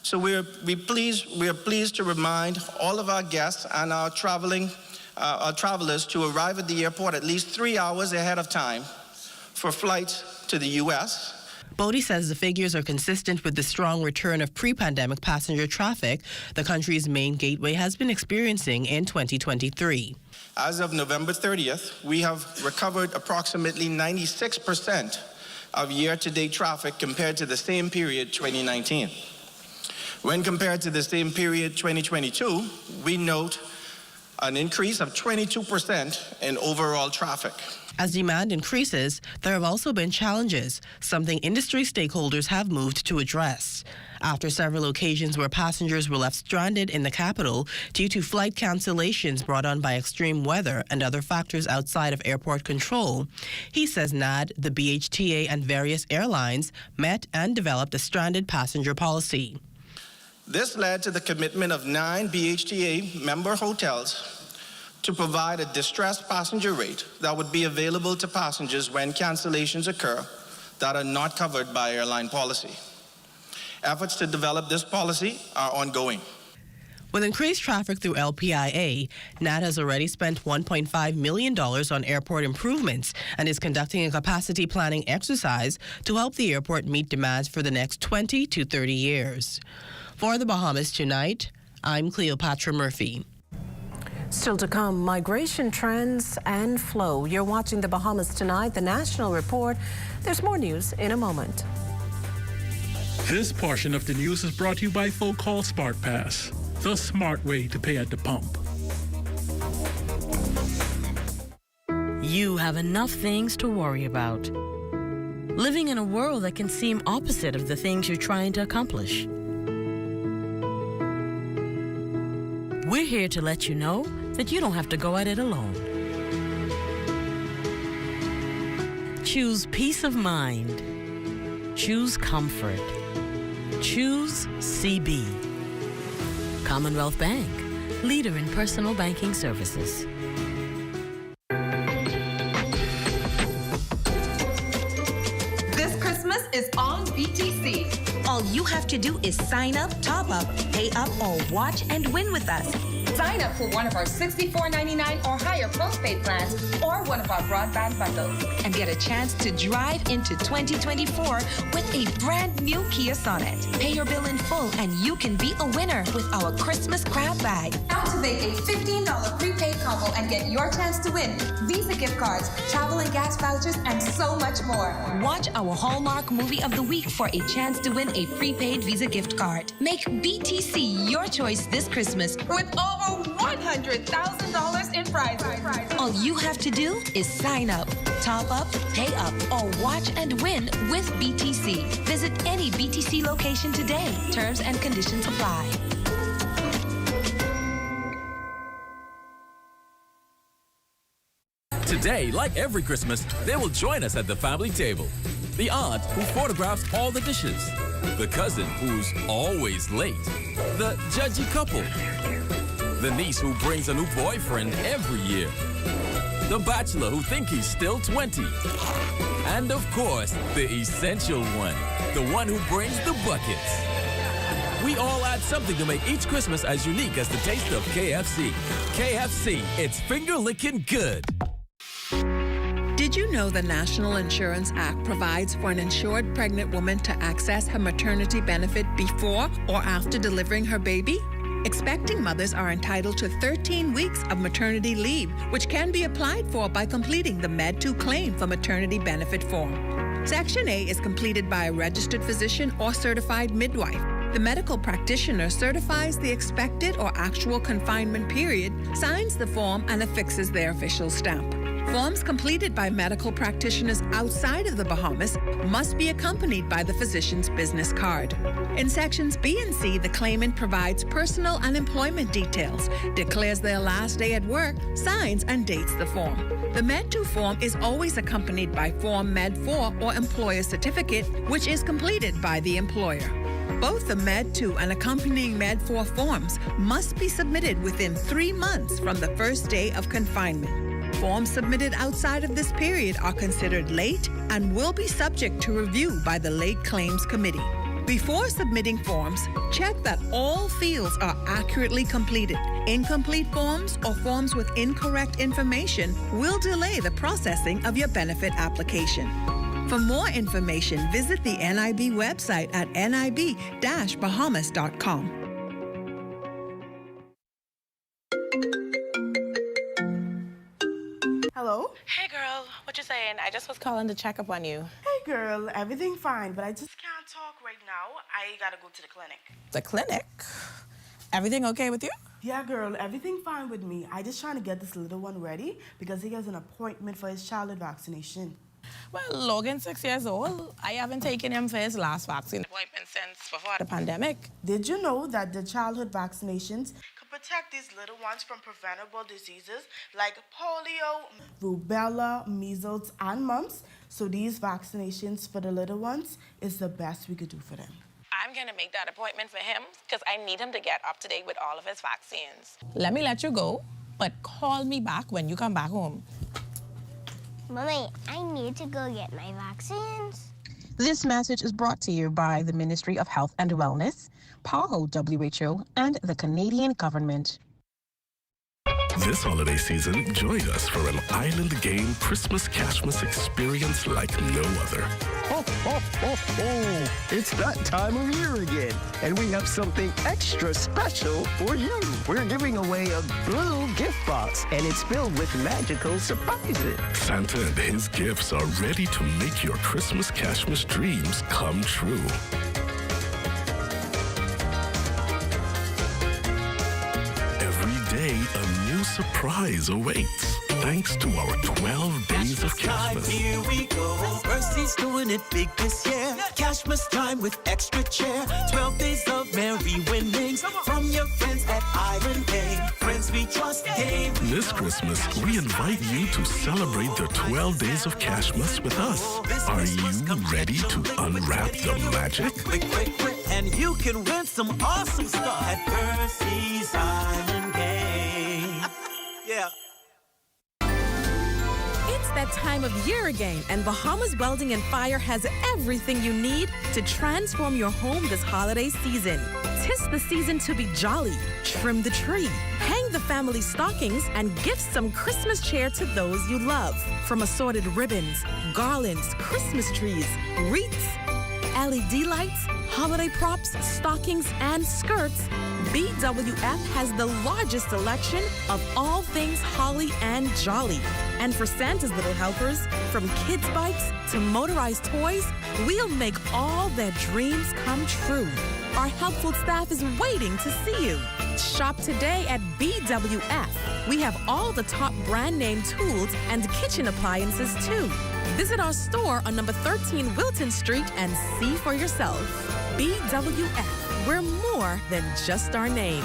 So we're pleased to remind all of our guests and our travelers to arrive at the airport at least 3 hours ahead of time for flights to the U.S. Bodie says the figures are consistent with the strong return of pre-pandemic passenger traffic the country's main gateway has been experiencing in 2023. As of November 30th, we have recovered approximately 96% of year-to-date traffic compared to the same period 2019. When compared to the same period 2022, we note an increase of 22% in overall traffic. As demand increases, there have also been challenges, something industry stakeholders have moved to address. After several occasions where passengers were left stranded in the capital due to flight cancellations brought on by extreme weather and other factors outside of airport control, he says NAD, the BHTA, and various airlines met and developed a stranded passenger policy. This led to the commitment of 9 BHTA member hotels to provide a distressed passenger rate that would be available to passengers when cancellations occur that are not covered by airline policy. Efforts to develop this policy are ongoing. With increased traffic through LPIA, NAD has already spent $1.5 million on airport improvements and is conducting a capacity planning exercise to help the airport meet demands for the next 20 to 30 years. For the Bahamas Tonight, I'm Cleopatra Murphy. Still to come, migration trends and flow. You're watching the Bahamas Tonight, the National Report. There's more news in a moment. This portion of the news is brought to you by Folk Call Smart Pass, the smart way to pay at the pump. You have enough things to worry about. Living in a world that can seem opposite of the things you're trying to accomplish. We're here to let you know that you don't have to go at it alone. Choose peace of mind. Choose comfort. Choose CB. Commonwealth Bank, leader in personal banking services. This Christmas is on BTC. All you have to do is sign up, top up, pay up, or watch and win with us. Sign up for one of our $64.99 or higher postpaid plans or one of our broadband bundles and get a chance to drive into 2024 with a brand new Kia Sonet. Pay your bill in full and you can be a winner with our Christmas grab bag. Activate a $15 prepaid combo and get your chance to win Visa gift cards, travel and gas vouchers, and so much more. Watch our Hallmark movie of the week for a chance to win a prepaid Visa gift card. Make BTC your choice this Christmas with over $100,000 in prizes. All you have to do is sign up, top up, pay up, or watch and win with BTC. Visit any BTC location today. Terms and conditions apply. Today, like every Christmas, they will join us at the family table. The aunt who photographs all the dishes. The cousin who's always late. The judgy couple. The niece who brings a new boyfriend every year. The bachelor who thinks he's still 20. And of course, the essential one. The one who brings the buckets. We all add something to make each Christmas as unique as the taste of KFC. KFC, it's finger-licking good. Did you know the National Insurance Act provides for an insured pregnant woman to access her maternity benefit before or after delivering her baby? Expecting mothers are entitled to 13 weeks of maternity leave, which can be applied for by completing the Med-2 claim for maternity benefit form. Section A is completed by a registered physician or certified midwife. The medical practitioner certifies the expected or actual confinement period, signs the form, and affixes their official stamp. Forms completed by medical practitioners outside of the Bahamas must be accompanied by the physician's business card. In sections B and C, the claimant provides personal and employment details, declares their last day at work, signs and dates the form. The Med-2 form is always accompanied by Form Med-4 or Employer Certificate, which is completed by the employer. Both the Med-2 and accompanying Med-4 forms must be submitted within 3 months from the first day of confinement. Forms submitted outside of this period are considered late and will be subject to review by the Late Claims Committee. Before submitting forms, check that all fields are accurately completed. Incomplete forms or forms with incorrect information will delay the processing of your benefit application. For more information, visit the NIB website at nib-bahamas.com. Hello? Hey girl, what you saying? I just was calling to check up on you. Hey girl, everything fine, but I just can't talk right now. I gotta go to the clinic. The clinic? Everything okay with you? Yeah, girl, everything fine with me. I just trying to get this little one ready because he has an appointment for his childhood vaccination. Well, Logan's 6 years old. I haven't taken him for his last vaccine appointment since before the pandemic. Did you know that the childhood vaccinations can protect these little ones from preventable diseases like polio, rubella, measles, and mumps? So these vaccinations for the little ones is the best we could do for them. I'm gonna make that appointment for him because I need him to get up to date with all of his vaccines. Let me let you go, but call me back when you come back home. Mommy, I need to go get my vaccines. This message is brought to you by the Ministry of Health and Wellness, PAHO WHO, and the Canadian government. This holiday season, join us for an island game Christmas Cashmas experience like no other. Ho, ho, ho, ho! It's that time of year again, and we have something extra special for you. We're giving away a blue gift box, and it's filled with magical surprises. Santa and his gifts are ready to make your Christmas Cashmas dreams come true. Every day, a new surprise awaits. Thanks to our 12 days of Cashmas. Here we go. Mercy's doing it big this year. Cashmas time with extra cheer. 12 days of merry winnings from your friends at Island Day. Friends we trust. This Christmas, we invite you to celebrate the 12 days of Cashmas with us. Are you ready to unwrap the magic? Quick, and you can win some awesome stuff at Mercy's Island Day. Yeah. It's that time of year again, and Bahamas Welding and Fire has everything you need to transform your home this holiday season. 'Tis the season to be jolly. Trim the tree, hang the family stockings, and gift some Christmas cheer to those you love. From assorted ribbons, garlands, Christmas trees, wreaths, LED lights, holiday props, stockings, and skirts, BWF has the largest selection of all things holly and jolly. And for Santa's little helpers, from kids' bikes to motorized toys, we'll make all their dreams come true. Our helpful staff is waiting to see you. Shop today at BWF. We have all the top brand name tools and kitchen appliances too. Visit our store on number 13 Wilton Street and see for yourself. BWF, we're more than just our name.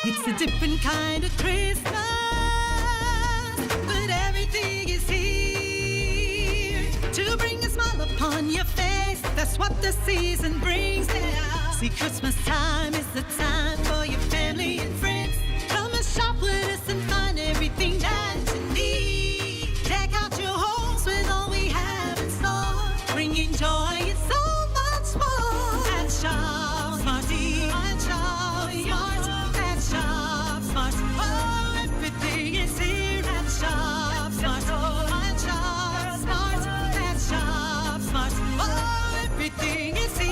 It's a different kind of Christmas, but everything is here to bring a smile upon your face. That's what the season brings now. See, Christmas time is the time for your family and friends. Come and shop with us and find everything that you need. Deck out your homes with all we have in store, bringing joy and so much more. And shop Smarty, and shop Smart, and shop Smart. Oh, everything is here at Shop Smart. And shop Smart, and shop Smart. Oh, everything is here.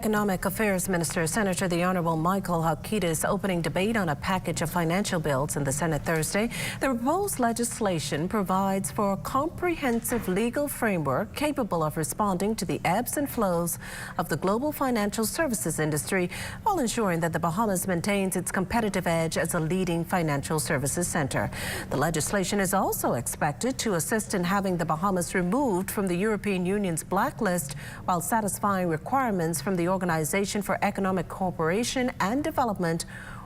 Economic Affairs Minister, Senator the Honourable Michael Hakitis, opening debate on a package of financial bills in the Senate Thursday. The proposed legislation provides for a comprehensive legal framework capable of responding to the ebbs and flows of the global financial services industry while ensuring that the Bahamas maintains its competitive edge as a leading financial services centre. The legislation is also expected to assist in having the Bahamas removed from the European Union's blacklist while satisfying requirements from the Organization for Economic Cooperation and Development,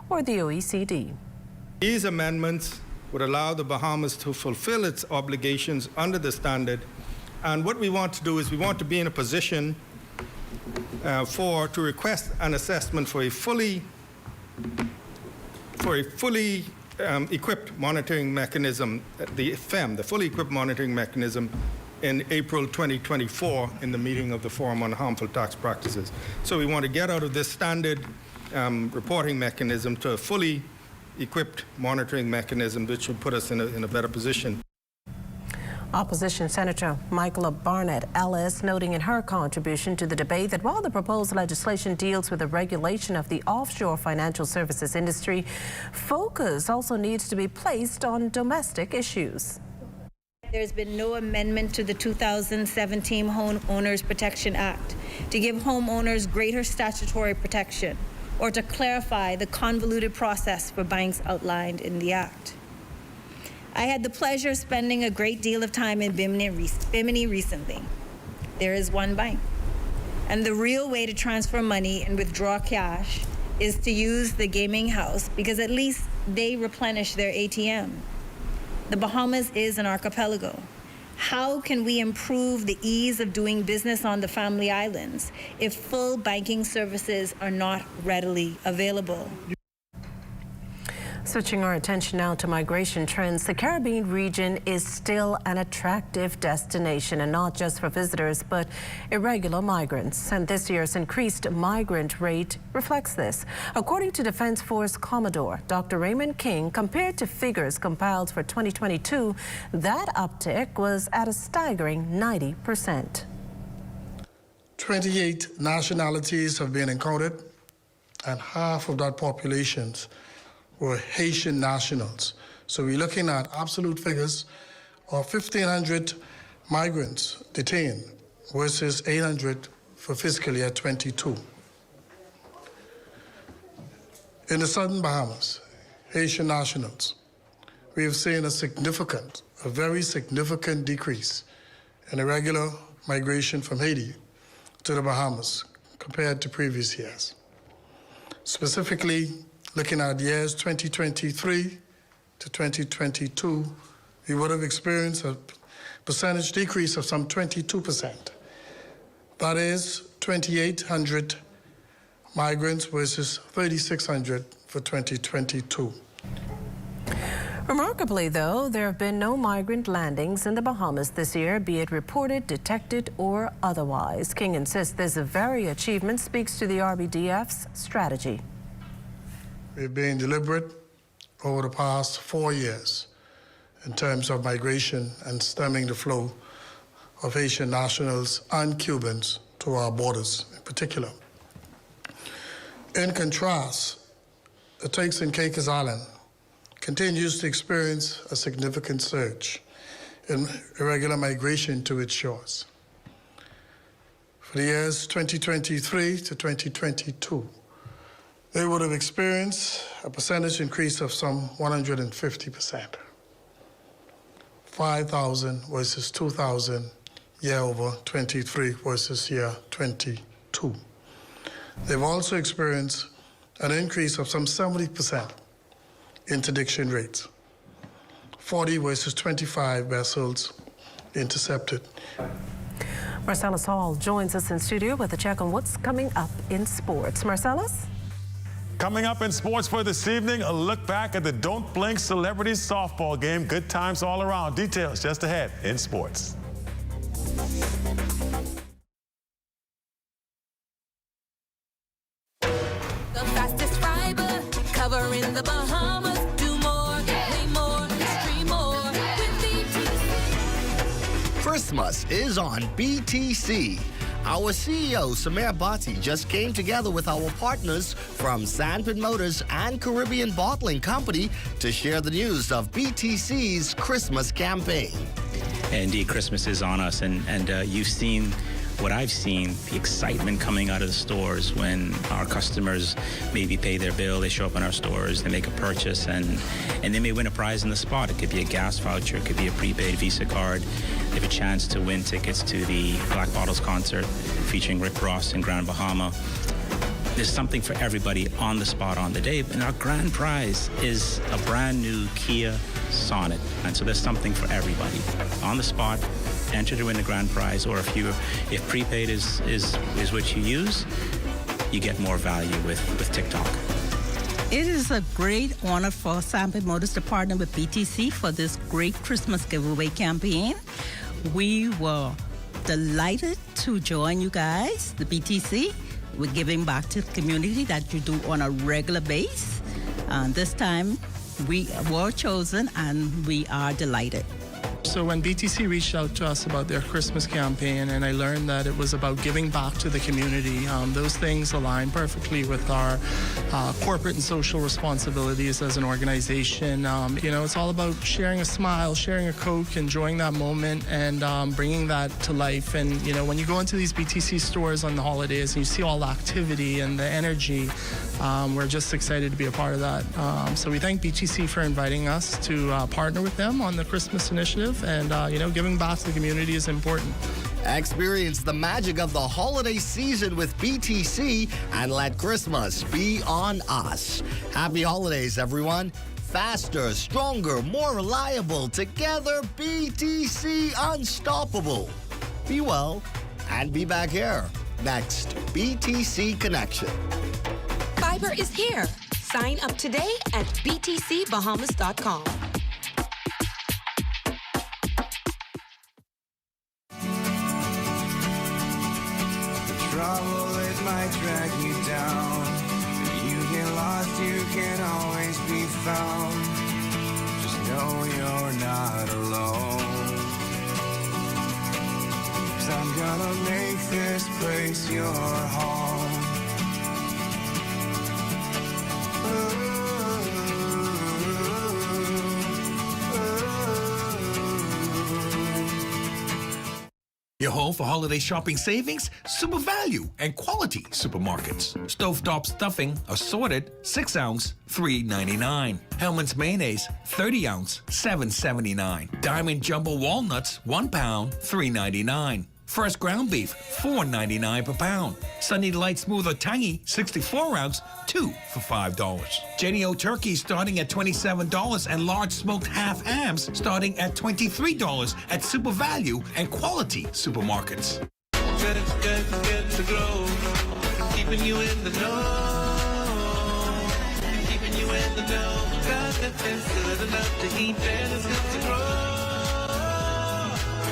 or the OECD. These amendments would allow the Bahamas to fulfill its obligations under the standard. And what we want to do is we want to be in a position to request an assessment for a fully equipped monitoring mechanism, the FEM, the fully equipped monitoring mechanism, in April 2024 in the meeting of the Forum on Harmful Tax Practices. So we want to get out of this standard reporting mechanism to a fully equipped monitoring mechanism, which would put us in a better position. Opposition Senator Michaela Barnett Ellis noting in her contribution to the debate that while the proposed legislation deals with the regulation of the offshore financial services industry, focus also needs to be placed on domestic issues. There's been no amendment to the 2017 Homeowners Protection Act to give homeowners greater statutory protection or to clarify the convoluted process for banks outlined in the Act. I had the pleasure of spending a great deal of time in Bimini recently. There is one bank, and the real way to transfer money and withdraw cash is to use the gaming house because at least they replenish their ATM. The Bahamas is an archipelago. How can we improve the ease of doing business on the Family Islands if full banking services are not readily available? Switching our attention now to migration trends, the Caribbean region is still an attractive destination, and not just for visitors, but irregular migrants. And this year's increased migrant rate reflects this. According to Defense Force Commodore Dr. Raymond King, compared to figures compiled for 2022, that uptick was at a staggering 90%. 28 nationalities have been encountered, and half of that population were Haitian nationals. So we're looking at absolute figures of 1,500 migrants detained versus 800 for fiscal year 22. In the southern Bahamas, Haitian nationals, we have seen a very significant decrease in irregular migration from Haiti to the Bahamas compared to previous years. Specifically, looking at years 2023 to 2022, we would have experienced a percentage decrease of some 22%. That is 2,800 migrants versus 3,600 for 2022. Remarkably, though, there have been no migrant landings in the Bahamas this year, be it reported, detected, or otherwise. King insists this very achievement speaks to the RBDF's strategy. We've been deliberate over the past 4 years in terms of migration and stemming the flow of Haitian nationals and Cubans to our borders in particular. In contrast, the Turks and Caicos Island continues to experience a significant surge in irregular migration to its shores. For the years 2023 to 2022, they would have experienced a percentage increase of some 150%. 5,000 versus 2,000 year over 23 versus year 22. They've also experienced an increase of some 70% interdiction rates. 40 versus 25 vessels intercepted. Marcellus Hall joins us in studio with a check on what's coming up in sports. Marcellus? Coming up in sports for this evening, a look back at the Don't Blink Celebrities softball game. Good times all around. Details just ahead in sports. The fastest fiber covering the Bahamas. Do more, pay more, stream more with BTC. Christmas is on BTC. Our CEO, Samir Bhatti, just came together with our partners from Sanford Motors and Caribbean Bottling Company to share the news of BTC's Christmas campaign. Indeed, Christmas is on us, and you've seen what I've seen, the excitement coming out of the stores when our customers maybe pay their bill, they show up in our stores, they make a purchase, and they may win a prize in the spot. It could be a gas voucher, it could be a prepaid Visa card. They have a chance to win tickets to the Black Bottles concert featuring Rick Ross in Grand Bahama. There's something for everybody on the spot on the day, and our grand prize is a brand new Kia Sonnet, and so there's something for everybody on the spot. Enter to win the grand prize, or if prepaid is what you use, you get more value with TikTok. It is a great honor for Sanford Motors to partner with BTC for this great Christmas giveaway campaign. We were delighted to join you guys, the BTC. We're giving back to the community that you do on a regular basis. This time, we were chosen, and we are delighted. So when BTC reached out to us about their Christmas campaign, and I learned that it was about giving back to the community, those things align perfectly with our corporate and social responsibilities as an organization. It's all about sharing a smile, sharing a Coke, enjoying that moment, and bringing that to life. And, when you go into these BTC stores on the holidays and you see all the activity and the energy, we're just excited to be a part of that. So we thank BTC for inviting us to partner with them on the Christmas initiative. And, giving back to the community is important. Experience the magic of the holiday season with BTC and let Christmas be on us. Happy holidays, everyone. Faster, stronger, more reliable. Together, BTC unstoppable. Be well and be back here. Next, BTC Connection. Fiber is here. Sign up today at btcbahamas.com. Trouble, it might drag you down. If you get lost, you can always be found. Just know you're not alone. 'Cause I'm gonna make this place your home. Your home for holiday shopping savings, super value, and quality supermarkets. Stovetop stuffing, assorted, 6-ounce, $3.99. Hellman's mayonnaise, 30-ounce, $7.79. Diamond Jumbo walnuts, 1 pound, $3.99. Fresh ground beef, $4.99 per pound. Sunny Delight Smooth or Tangy, 64-ounce, 2 for $5. Jenny O turkey starting at $27 and large smoked half hams starting at $23 at Super Value and Quality supermarkets. Get to grow, keeping you in the know, keeping you in the know. Got that that's good enough to eat, and it's good to grow.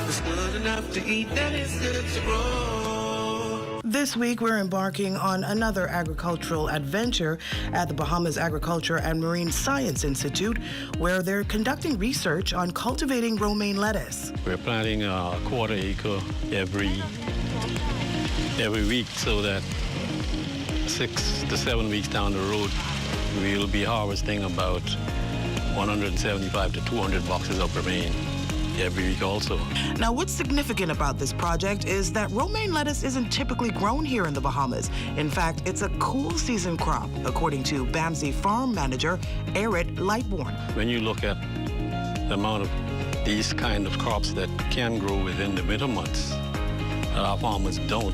It's good enough to eat, and it's good to grow. This week, we're embarking on another agricultural adventure at the Bahamas Agriculture and Marine Science Institute, where they're conducting research on cultivating romaine lettuce. We're planting a quarter acre every week, so that 6 to 7 weeks down the road, we'll be harvesting about 175 to 200 boxes of romaine every week also. Now, what's significant about this project is that romaine lettuce isn't typically grown here in the Bahamas. In fact, it's a cool season crop, according to BAMSI farm manager Eric Lightbourne. When you look at the amount of these kind of crops that can grow within the winter months, that our farmers don't,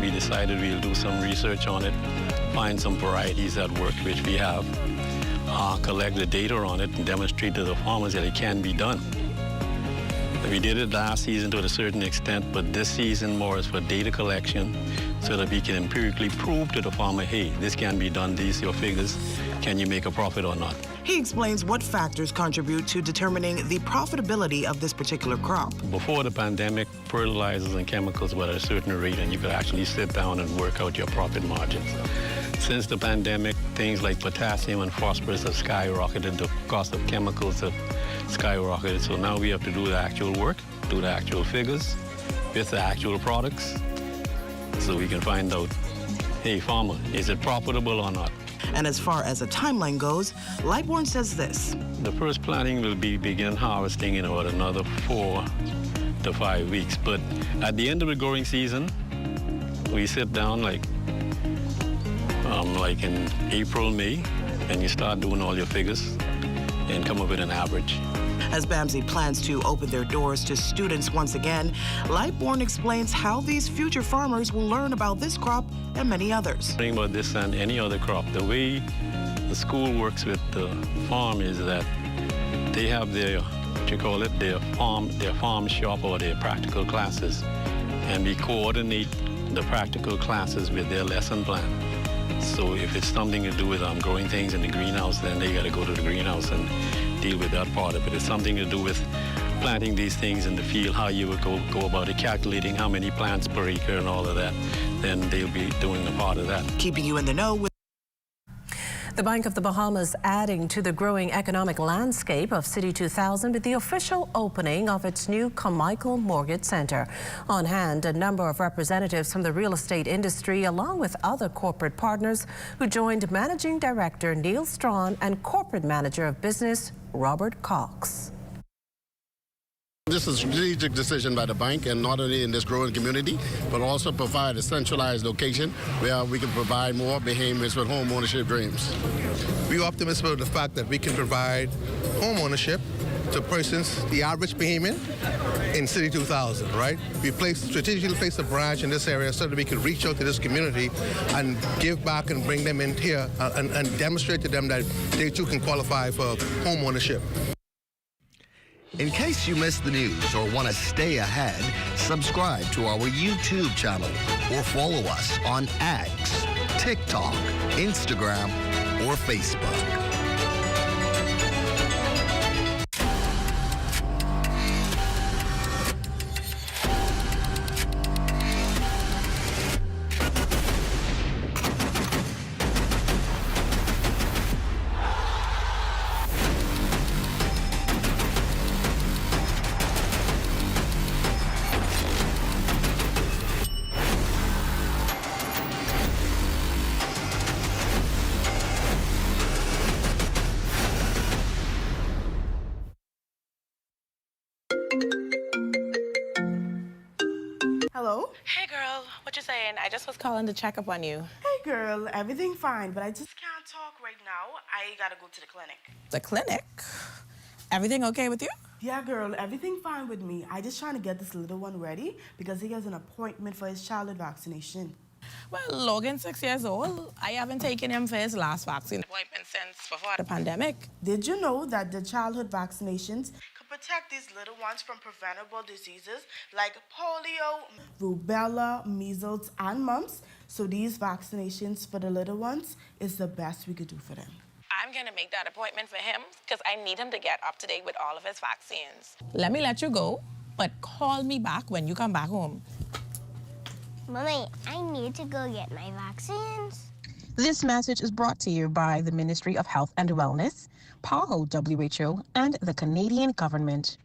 we decided we'll do some research on it, find some varieties that work, which we have, collect the data on it and demonstrate to the farmers that it can be done. We did it last season to a certain extent, but this season more is for data collection so that we can empirically prove to the farmer, hey, this can be done, these are your figures, can you make a profit or not? He explains what factors contribute to determining the profitability of this particular crop. Before the pandemic, fertilizers and chemicals were at a certain rate and you could actually sit down and work out your profit margins. Since the pandemic, things like potassium and phosphorus have skyrocketed, the cost of chemicals have skyrocketed, so now we have to do the actual work, do the actual figures with the actual products, so we can find out, hey, farmer, is it profitable or not? And as far as a timeline goes, Lightborn says this. The first planting will begin harvesting in about another 4 to 5 weeks. But at the end of the growing season, we sit down like in April, May, and you start doing all your figures and come up with an average. As BAMSI plans to open their doors to students once again, Lightborn explains how these future farmers will learn about this crop and many others. Learning about this and any other crop, the way the school works with the farm is that they have their, what you call it, their farm shop or their practical classes, and we coordinate the practical classes with their lesson plan. So if it's something to do with growing things in the greenhouse, then they got to go to the greenhouse and deal with that part of it. It's something to do with planting these things in the field, how you would go about it, calculating how many plants per acre and all of that, then they'll be doing a part of that. Keeping you in the know with The Bank of the Bahamas adding to the growing economic landscape of City 2000 with the official opening of its new Carmichael Mortgage Center. On hand, a number of representatives from the real estate industry, along with other corporate partners who joined Managing Director Neil Strawn and Corporate Manager of Business Robert Cox. This is a strategic decision by the bank, and not only in this growing community, but also provide a centralized location where we can provide more Bahamians with home ownership dreams. We're optimistic about the fact that we can provide home ownership to persons, the average Bahamian, in City 2000, right? We strategically placed a branch in this area so that we could reach out to this community and give back and bring them in here and demonstrate to them that they too can qualify for home ownership. In case you missed the news or want to stay ahead, subscribe to our YouTube channel or follow us on X, TikTok, Instagram, or Facebook. Hello? Hey girl, what you saying? I just was calling to check up on you. Hey girl, everything fine, but I just can't talk right now. I gotta go to the clinic. The clinic? Everything okay with you? Yeah, girl, everything fine with me. I just trying to get this little one ready because he has an appointment for his childhood vaccination. Well, Logan's 6 years old. I haven't taken him for his last vaccine appointment since before the pandemic. Did you know that the childhood vaccinations can protect these little ones from preventable diseases like polio, rubella, measles, and mumps? So these vaccinations for the little ones is the best we could do for them. I'm gonna make that appointment for him because I need him to get up to date with all of his vaccines. Let me let you go, but call me back when you come back home. Mommy, I need to go get my vaccines. This message is brought to you by the Ministry of Health and Wellness, PAHO WHO, and the Canadian government.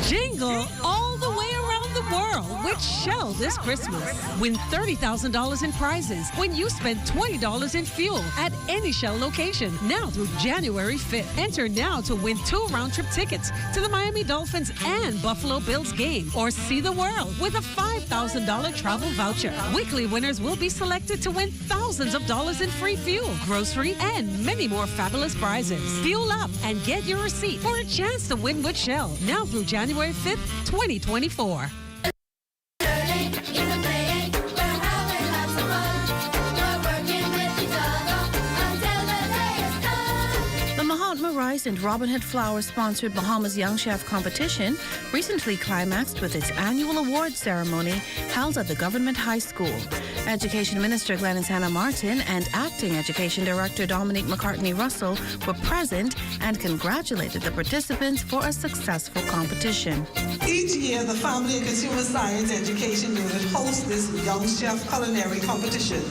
Jingle all the way around the world with Shell this Christmas. Win $30,000 in prizes when you spend $20 in fuel at any Shell location now through January 5th. Enter now to win 2 round-trip tickets to the Miami Dolphins and Buffalo Bills game or see the world with a $5,000 travel voucher. Weekly winners will be selected to win thousands of dollars in free fuel, grocery, and many more fabulous prizes. Fuel up and get your receipt for a chance to win with Shell now through January 5th, 2024. Rice and Robin Hood Flour sponsored Bahamas Young Chef competition recently climaxed with its annual award ceremony held at the Government High School. Education Minister Glennis Hannah Martin and Acting Education Director Dominique McCartney Russell were present and congratulated the participants for a successful competition. Each year, the Family and Consumer Science Education Unit hosts this Young Chef Culinary competition,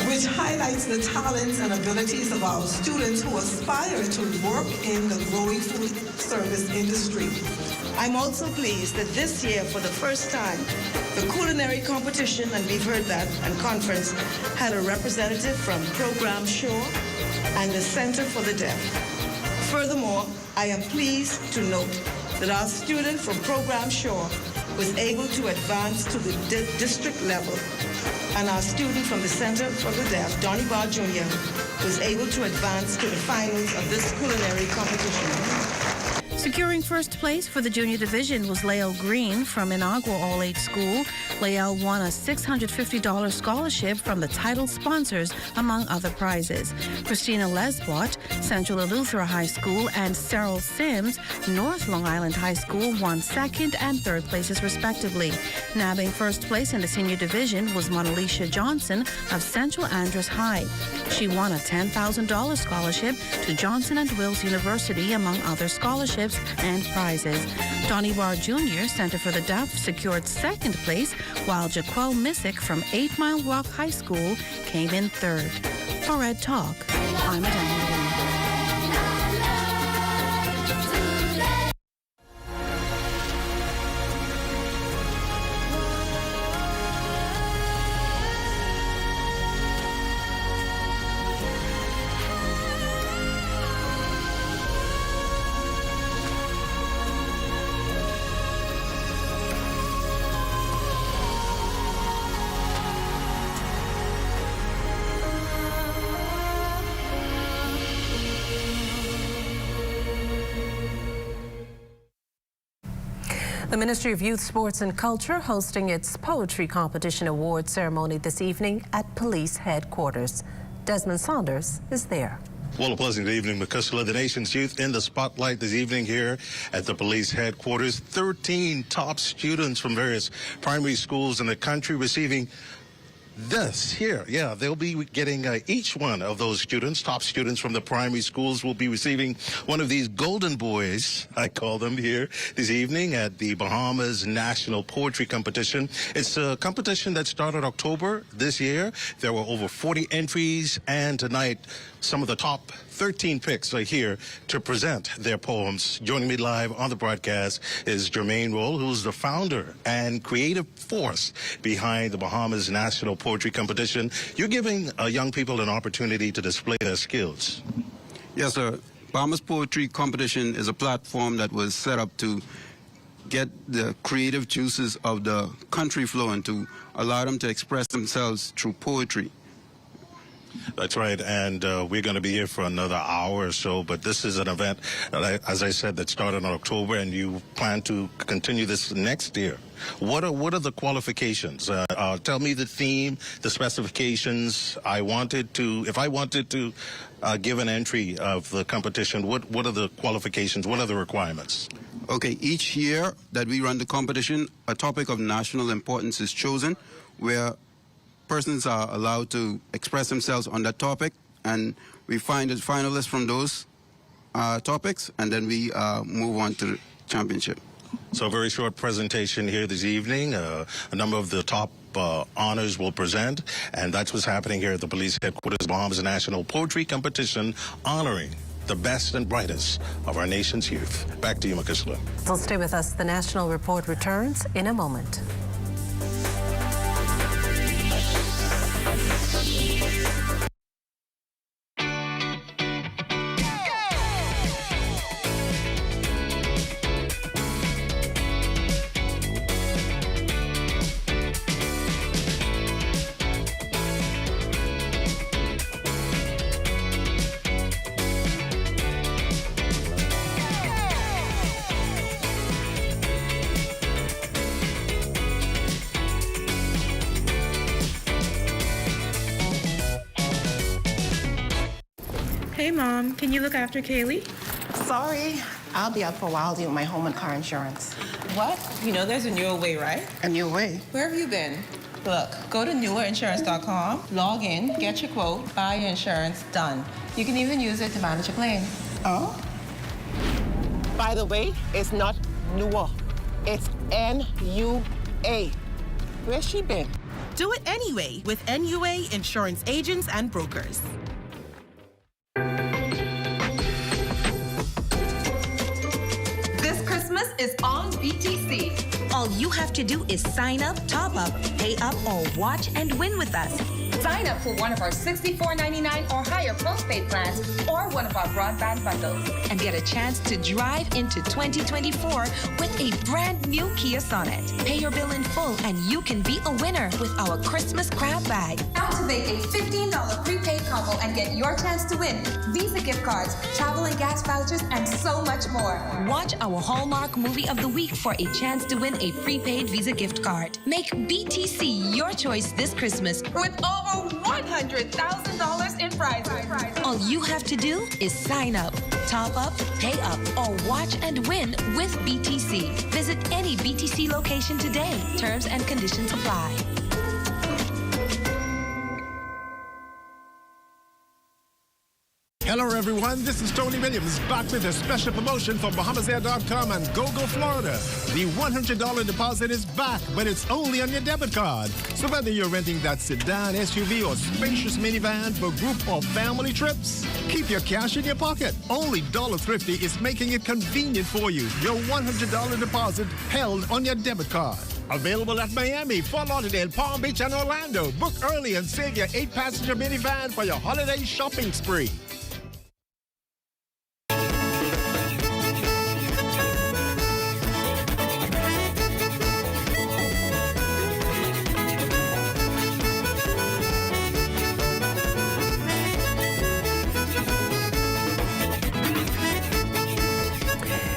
which highlights the talents and abilities of our students who aspire to work in the growing food service industry. I'm also pleased that this year, for the first time, the culinary competition, and we've heard that, and conference, had a representative from Program Shore and the Center for the Deaf. Furthermore, I am pleased to note that our student from Program Shore was able to advance to the district level, and our student from the Center for the Deaf, Donnie Barr Jr., was able to advance to the finals of this culinary competition. Securing first place for the junior division was Lael Green from Inagua All-Age School. Lael won a $650 scholarship from the title sponsors, among other prizes. Christina Lesbot, Central Eleuthera High School, and Cyril Sims, North Long Island High School, won second and third places respectively. Nabbing first place in the senior division was Monalisha Johnson of Central Andros High. She won a $10,000 scholarship to Johnson & Wills University, among other scholarships and prizes. Donnie Barr Jr., Center for the Deaf, secured second place, while Jaquel Missick from 8 Mile Rock High School came in third. For Red Talk, I'm Daniel. The Ministry of Youth, Sports and Culture hosting its Poetry Competition Award ceremony this evening at police headquarters. Desmond Saunders is there. Well, a pleasant evening, Makusala. The nation's youth in the spotlight this evening here at the police headquarters. 13 top students from various primary schools in the country receiving this here. Yeah, they'll be getting each one of those students, top students from the primary schools, will be receiving one of these golden boys, I call them, here this evening at the Bahamas National Poetry Competition. It's a competition that started October this year. There were over 40 entries, and tonight some of the top 13 picks are here to present their poems. Joining me live on the broadcast is Jermaine Roll, who's the founder and creative force behind the Bahamas National Poetry Competition. You're giving young people an opportunity to display their skills. Yes, sir. Bahamas Poetry Competition is a platform that was set up to get the creative juices of the country flowing, to allow them to express themselves through poetry. That's right, and we're going to be here for another hour or so, but this is an event, as I said, that started in October, and you plan to continue this next year. What are the qualifications? Tell me the theme, the specifications. If I wanted to give an entry of the competition, what are the qualifications? What are the requirements? Okay, each year that we run the competition, a topic of national importance is chosen, where persons are allowed to express themselves on that topic, and we find the finalists from those topics, and then we move on to the championship. So a very short presentation here this evening. A number of the top honors will present, and that's what's happening here at the police headquarters, Bahamas National Poetry Competition, honoring the best and brightest of our nation's youth. Back to you, Makusala. So stay with us. The National Report returns in a moment. Hey, Mom, can you look after Kaylee? Sorry, I'll be out for a while doing my home and car insurance. What? You know there's a newer way, right? A new way? Where have you been? Look, go to newerinsurance.com, log in, get your quote, buy your insurance, done. You can even use it to manage your claim. Oh? By the way, it's not newer. It's N-U-A. Where's she been? Do it anyway with NUA Insurance Agents and Brokers. is on BTC. All you have to do is sign up, top up, pay up, or watch and win with us. Sign up for one of our $64.99 or higher postpaid plans or one of our broadband bundles and get a chance to drive into 2024 with a brand new Kia Sonet. Pay your bill in full and you can be a winner with our Christmas grab bag. Activate a $15 prepaid combo and get your chance to win Visa gift cards, travel and gas vouchers, and so much more. Watch our Hallmark movie of the week for a chance to win a prepaid Visa gift card. Make BTC your choice this Christmas with over $100,000 in prizes. All you have to do is sign up, top up, pay up, or watch and win with BTC. Visit any BTC location today. Terms and conditions apply. Hello everyone, this is Tony Williams back with a special promotion from BahamasAir.com and GoGo Florida. The $100 deposit is back, but it's only on your debit card. So whether you're renting that sedan, SUV, or spacious minivan for group or family trips, keep your cash in your pocket. Only Dollar Thrifty is making it convenient for you. Your $100 deposit held on your debit card. Available at Miami, Fort Lauderdale, Palm Beach, and Orlando. Book early and save your 8-passenger minivan for your holiday shopping spree.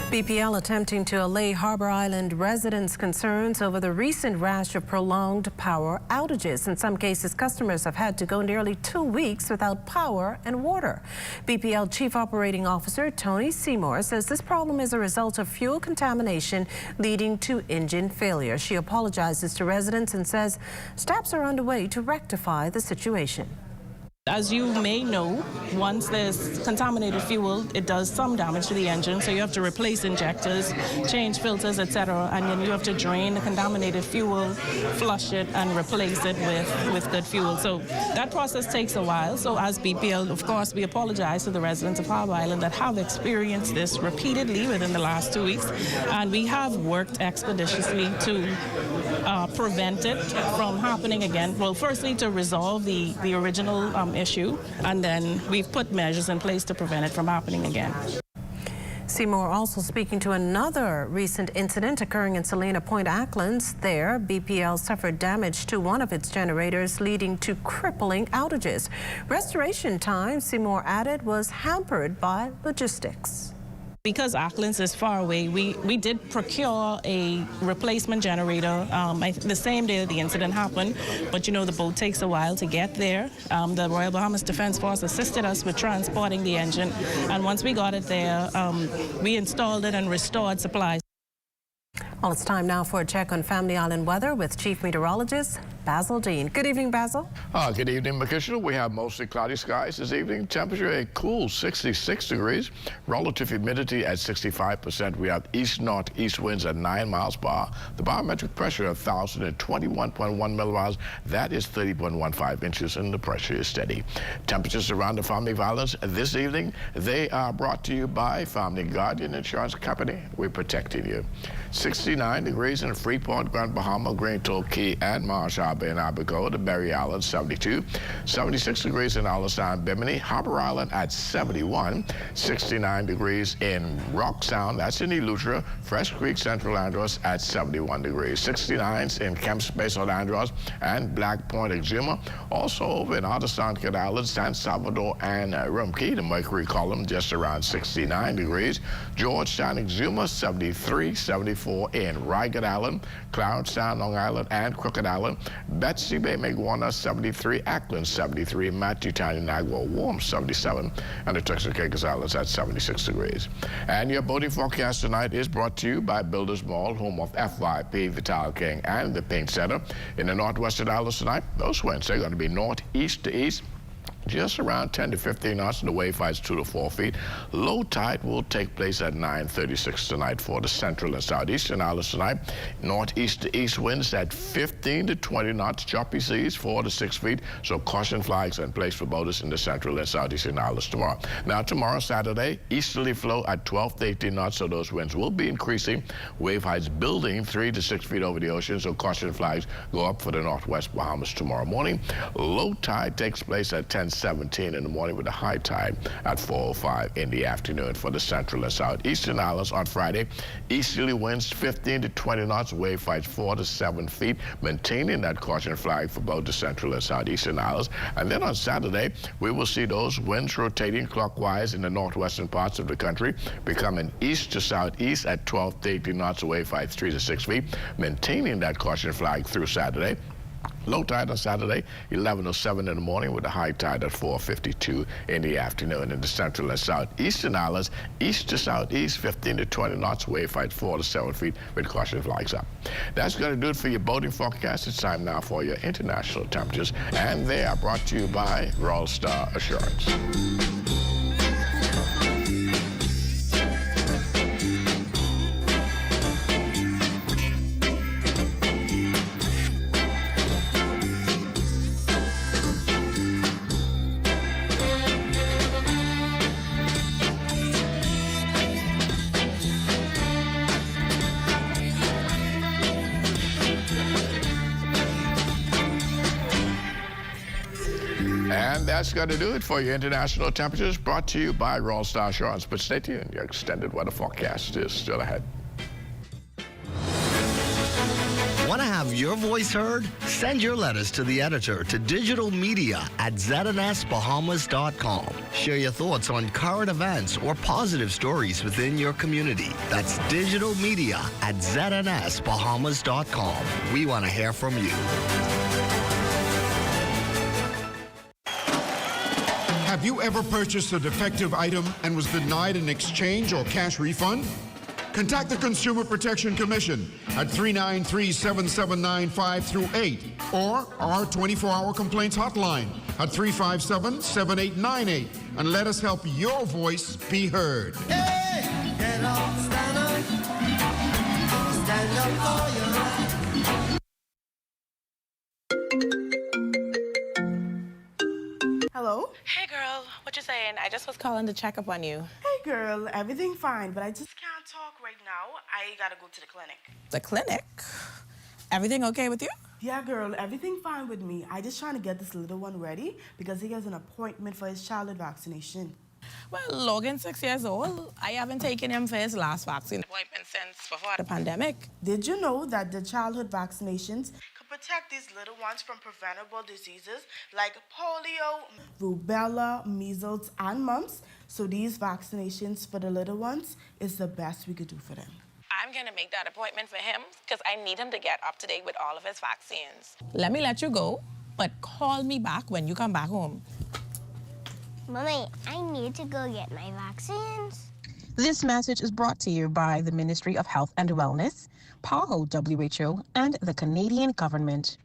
BPL attempting to allay Harbor Island residents' concerns over the recent rash of prolonged power outages. In some cases, customers have had to go nearly 2 weeks without power and water. BPL Chief Operating Officer Tony Seymour says this problem is a result of fuel contamination leading to engine failure. She apologizes to residents and says steps are underway to rectify the situation. As you may know, once there's contaminated fuel, it does some damage to the engine, so you have to replace injectors, change filters, etc., and then you have to drain the contaminated fuel, flush it, and replace it with good fuel. So that process takes a while. So as BPL, of course, we apologize to the residents of Harbor Island that have experienced this repeatedly within the last 2 weeks, and we have worked expeditiously to prevent it from happening again. Well, firstly, to resolve the original issue, and then we've put measures in place to prevent it from happening again. Seymour also speaking to another recent incident occurring in Salina Point, Acklands. There, BPL suffered damage to one of its generators, leading to crippling outages. Restoration time, Seymour added, was hampered by logistics. Because Acklands is far away, we did procure a replacement generator the same day that the incident happened, but you know the boat takes a while to get there. The Royal Bahamas Defense Force assisted us with transporting the engine, and once we got it there, we installed it and restored supplies. Well, it's time now for a check on Family Island weather with Chief Meteorologist Basil Dean. Good evening, Basil. Good evening, Makishla. We have mostly cloudy skies this evening. Temperature a cool 66 degrees. Relative humidity at 65%. We have east-northeast winds at 9 miles per hour. The barometric pressure 1,021.1 millibars. That is 30.15 inches, and the pressure is steady. Temperatures around the Family Islands this evening, they are brought to you by Family Guardian Insurance Company. We're protecting you. 69 degrees in Freeport, Grand Bahama, Green Toll Key, and Marshall Bay and Abaco, the Berry Island, 72. 76 degrees in Alice Bimini, Harbor Island at 71. 69 degrees in Rock Sound, that's in Eleuthera, Fresh Creek, Central Andros at 71 degrees. 69s in Camp Space on Andros and Black Point, Exuma. Also over in Otterson, Kid Island, San Salvador, and Rumkey, the mercury column just around 69 degrees. Georgetown, Exuma, 73, 74 in Rygat Island, Cloudstown, Long Island, and Crooked Island. Betsy Bay, Maguana, 73, Ackland, 73, Matthewtown, Nagua, warm, 77, and the Turks and Caicos Islands at 76 degrees. And your boating forecast tonight is brought to you by Builders Mall, home of FYP, Vital King, and the Paint Center. In the northwestern islands tonight, those winds are going to be northeast to east, just around 10 to 15 knots, and the wave height is 2 to 4 feet. Low tide will take place at 9:36 tonight for the central and southeastern islands tonight. Northeast to east winds at 15 to 20 knots, choppy seas 4 to 6 feet. So caution flags are in place for boaters in the central and southeastern islands tomorrow. Now tomorrow, Saturday, easterly flow at 12 to 18 knots, so those winds will be increasing. Wave heights building 3 to 6 feet over the ocean, so caution flags go up for the northwest Bahamas tomorrow morning. Low tide takes place at 10:17 in the morning with a high tide at 4:05 in the afternoon for the central and southeastern islands. On Friday, easterly winds 15 to 20 knots, wave heights 4 to 7 feet, maintaining that caution flag for both the central and southeastern islands. And then on Saturday, we will see those winds rotating clockwise in the northwestern parts of the country, becoming east to southeast at 12 to 18 knots, wave heights 3 to 6 feet, maintaining that caution flag through Saturday. Low tide on Saturday, 11:07 in the morning with a high tide at 4:52 in the afternoon. In the central and southeastern islands, east to southeast, 15 to 20 knots, wave height 4 to 7 feet with caution flags up. That's going to do it for your boating forecast. It's time now for your international temperatures, and they are brought to you by Royal Star Assurance. And that's going to do it for your international temperatures, brought to you by Royal Star Assurance. But stay tuned, your extended weather forecast is still ahead. Want to have your voice heard? Send your letters to the editor to digitalmedia@znsbahamas.com. Share your thoughts on current events or positive stories within your community. That's digitalmedia@znsbahamas.com. We want to hear from you. Have you ever purchased a defective item and was denied an exchange or cash refund? Contact the Consumer Protection Commission at 393-779-5 through 8 or our 24-hour complaints hotline at 357-7898 and let us help your voice be heard. Hey, get up, stand up for your right. Hello? Hey girl, what you saying? I just was calling to check up on you. Hey girl, everything fine, but I just can't talk right now. I gotta go to the clinic. The clinic? Everything okay with you? Yeah, girl, everything fine with me. I just trying to get this little one ready because he has an appointment for his childhood vaccination. Well, Logan's 6 years old. I haven't taken him for his last vaccine appointment since before the pandemic. Did you know that the childhood vaccinations could protect these little ones from preventable diseases like polio, rubella, measles, and mumps? So these vaccinations for the little ones is the best we could do for them. I'm gonna make that appointment for him because I need him to get up to date with all of his vaccines. Let me let you go, but call me back when you come back home. Mommy, I need to go get my vaccines. This message is brought to you by the Ministry of Health and Wellness, PAHO WHO, and the Canadian government.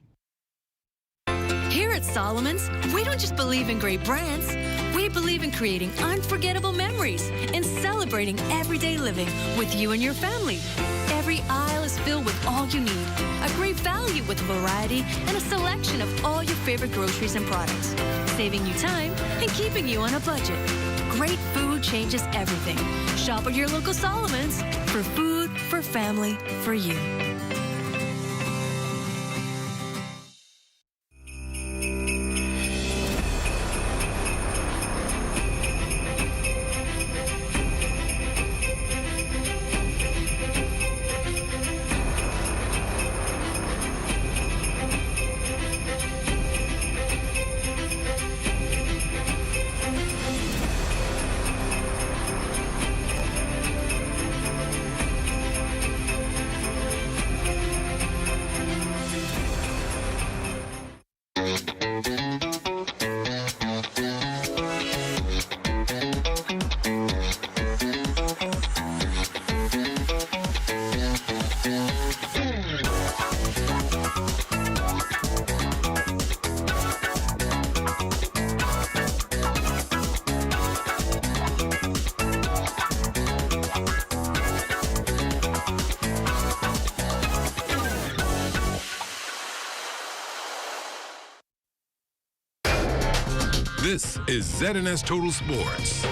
Here at Solomon's, we don't just believe in great brands. We believe in creating unforgettable memories and celebrating everyday living with you and your family. Every aisle is filled with all you need. A great value with a variety and a selection of all your favorite groceries and products. Saving you time and keeping you on a budget. Great food changes everything. Shop at your local Solomon's for food, for family, for you. This is ZNS Total Sports.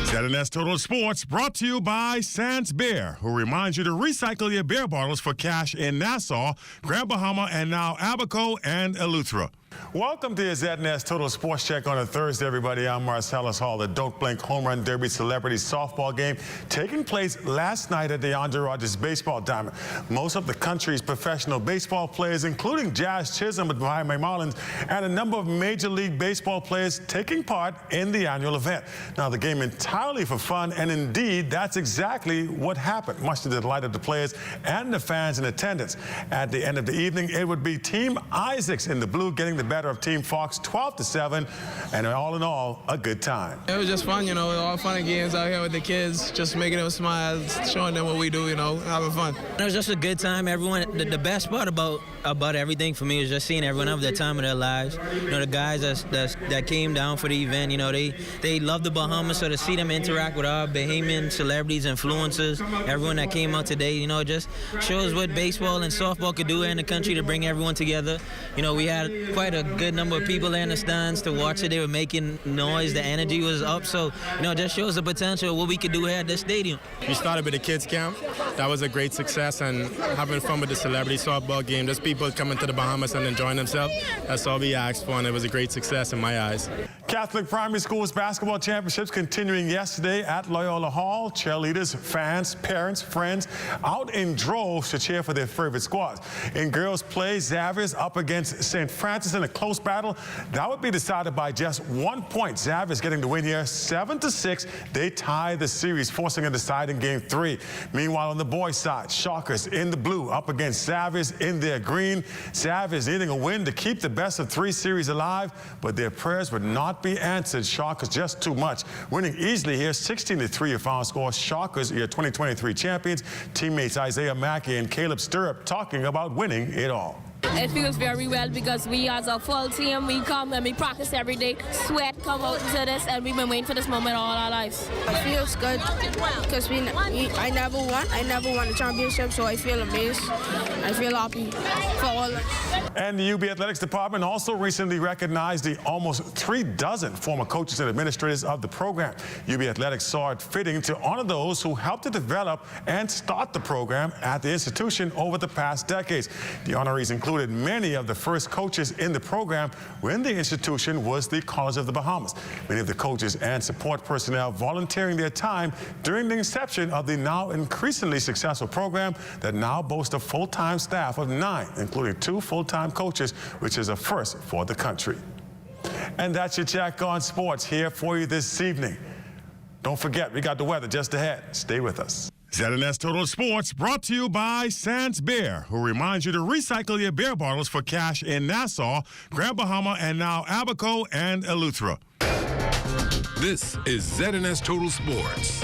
ZNS Total Sports brought to you by Sans Beer, who reminds you to recycle your beer bottles for cash in Nassau, Grand Bahama, and now Abaco and Eleuthera. Welcome to your ZNS Total Sports Check on a Thursday, everybody. I'm Marcellus Hall. The Don't Blink Home Run Derby Celebrity Softball game taking place last night at the Andre Rogers Baseball Diamond. Most of the country's professional baseball players, including Jazz Chisholm at Miami Marlins, and a number of Major League Baseball players taking part in the annual event. Now, the game entirely for fun, and indeed, that's exactly what happened, much to the delight of the players and the fans in attendance. At the end of the evening, it would be Team Isaacs in the blue getting the better of Team Fox 12-7, and all in all, a good time. It was just fun, you know, all fun and games out here with the kids, just making them smile, showing them what we do, you know, having fun. It was just a good time. Everyone, the best part about everything for me is just seeing everyone have the time of their lives. You know, the guys that came down for the event, you know, they love the Bahamas, so to see them interact with our Bahamian celebrities, influencers, everyone that came out today, you know, it just shows what baseball and softball could do in the country to bring everyone together. You know, we had quite a good number of people there in the stands to watch it. They were making noise. The energy was up. So, you know, it just shows the potential of what we could do here at this stadium. We started with the kids camp. That was a great success, and having fun with the celebrity softball game. Just people coming to the Bahamas and enjoying themselves. That's all we asked for, and it was a great success in my eyes. Catholic Primary Schools Basketball Championships continuing yesterday at Loyola Hall. Cheerleaders, fans, parents, friends out in droves to cheer for their favorite squads. In girls play, Xavier's up against St. Francis in a close battle. That would be decided by just 1 point. Xavier's getting the win here, 7-6. They tie the series, forcing a deciding game 3. Meanwhile, on the boys' side, Shockers in the blue up against Xavier's in their green. Xavier's needing a win to keep the best of 3 series alive, but their prayers would not be answered. Shockers just too much. Winning easily here, 16-3 your final score. Shockers, your 2023 champions. Teammates Isaiah Mackey and Caleb Stirrup talking about winning it all. It feels very well because we as a full team, we come and we practice every day. Sweat come out to this, and we've been waiting for this moment all our lives. It feels good because I never won a championship, so I feel amazed. I feel happy for all. And the UB Athletics Department also recently recognized the almost 36 former coaches and administrators of the program. UB Athletics saw it fitting to honor those who helped to develop and start the program at the institution over the past decades. The honorees included many of the first coaches in the program when the institution was the College of the Bahamas. Many of the coaches and support personnel volunteering their time during the inception of the now increasingly successful program that now boasts a full-time staff of 9, including 2 full-time coaches, which is a first for the country. And that's your check on sports here for you this evening. Don't forget, we got the weather just ahead. Stay with us. ZNS Total Sports brought to you by Sans Beer, who reminds you to recycle your beer bottles for cash in Nassau, Grand Bahama, and now Abaco and Eleuthera. This is ZNS Total Sports.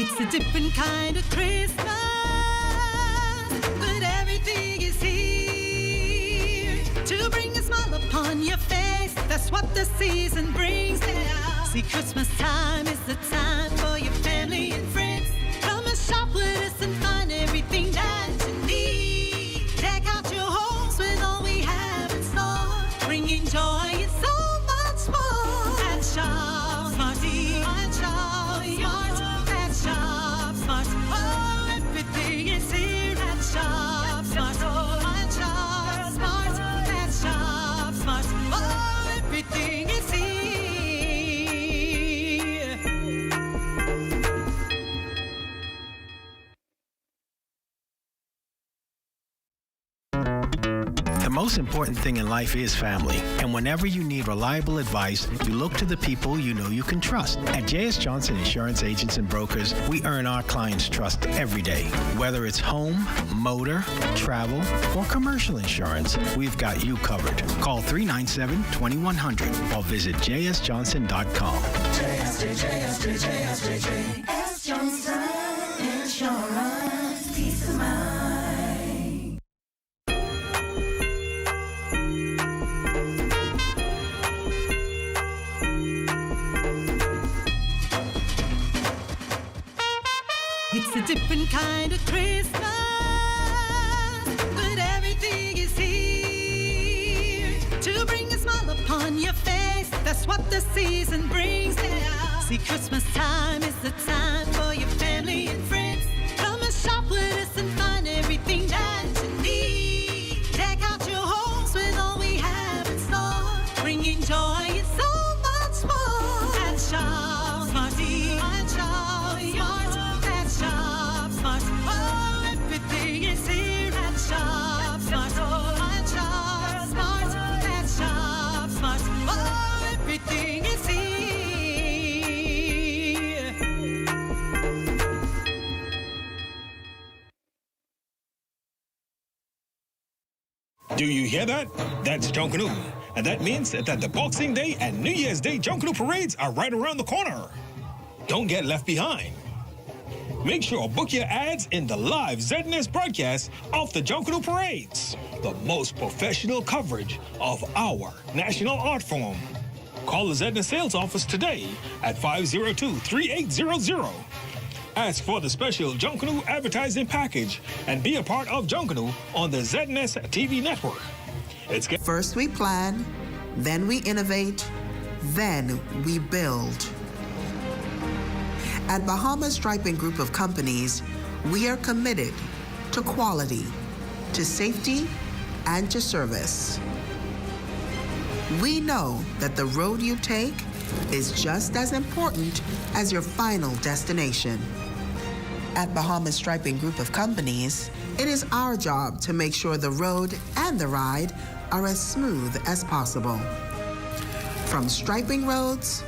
It's a different kind of Christmas, but everything is here to bring a smile upon your face. That's what the season brings now. See, Christmas time is the time for your family and friends. Come and shop with us and find everything that you need. Deck out your homes with all we have in store, bringing joy and so much more. At Shop Smarty, at Shop Smart, at Shop Smart. Oh, everything is here at Shop Smart. At Shop Smart, at Shop Smart. Oh, everything is here. The most important thing in life is family, and whenever you need reliable advice, you look to the people you know you can trust. At J.S. Johnson Insurance Agents and Brokers, we earn our clients' trust every day. Whether it's home, motor, travel, or commercial insurance, we've got you covered. Call 397-2100 or visit jsjohnson.com. J.S. Johnson Insurance, peace of mind. a different kind of Christmas, but everything is here to bring a smile upon your face. That's what the season brings now. See, Christmas time is the time for your family and friends. Come and shop with us and find everything that you need. Deck out your homes with all we have in store, bringing joy and so much more. At Shop Smarty, at Shop Smart, at Shop Smart. Oh, everything is here at Shop Smart. At Shop Smart, at Shop Smart. Oh, everything is here. Do you hear that? That's Junkanoo. And that means that the Boxing Day and New Year's Day Junkanoo parades are right around the corner. Don't get left behind. Make sure to book your ads in the live ZNS broadcast of the Junkanoo parades, the most professional coverage of our national art form. Call the ZNS sales office today at 502-3800. Ask for the special Junkanoo advertising package and be a part of Junkanoo on the ZNS TV network. First we plan, then we innovate, then we build. At Bahamas Striping Group of Companies, we are committed to quality, to safety, and to service. We know that the road you take is just as important as your final destination. At Bahamas Striping Group of Companies, it is our job to make sure the road and the ride are as smooth as possible. From striping roads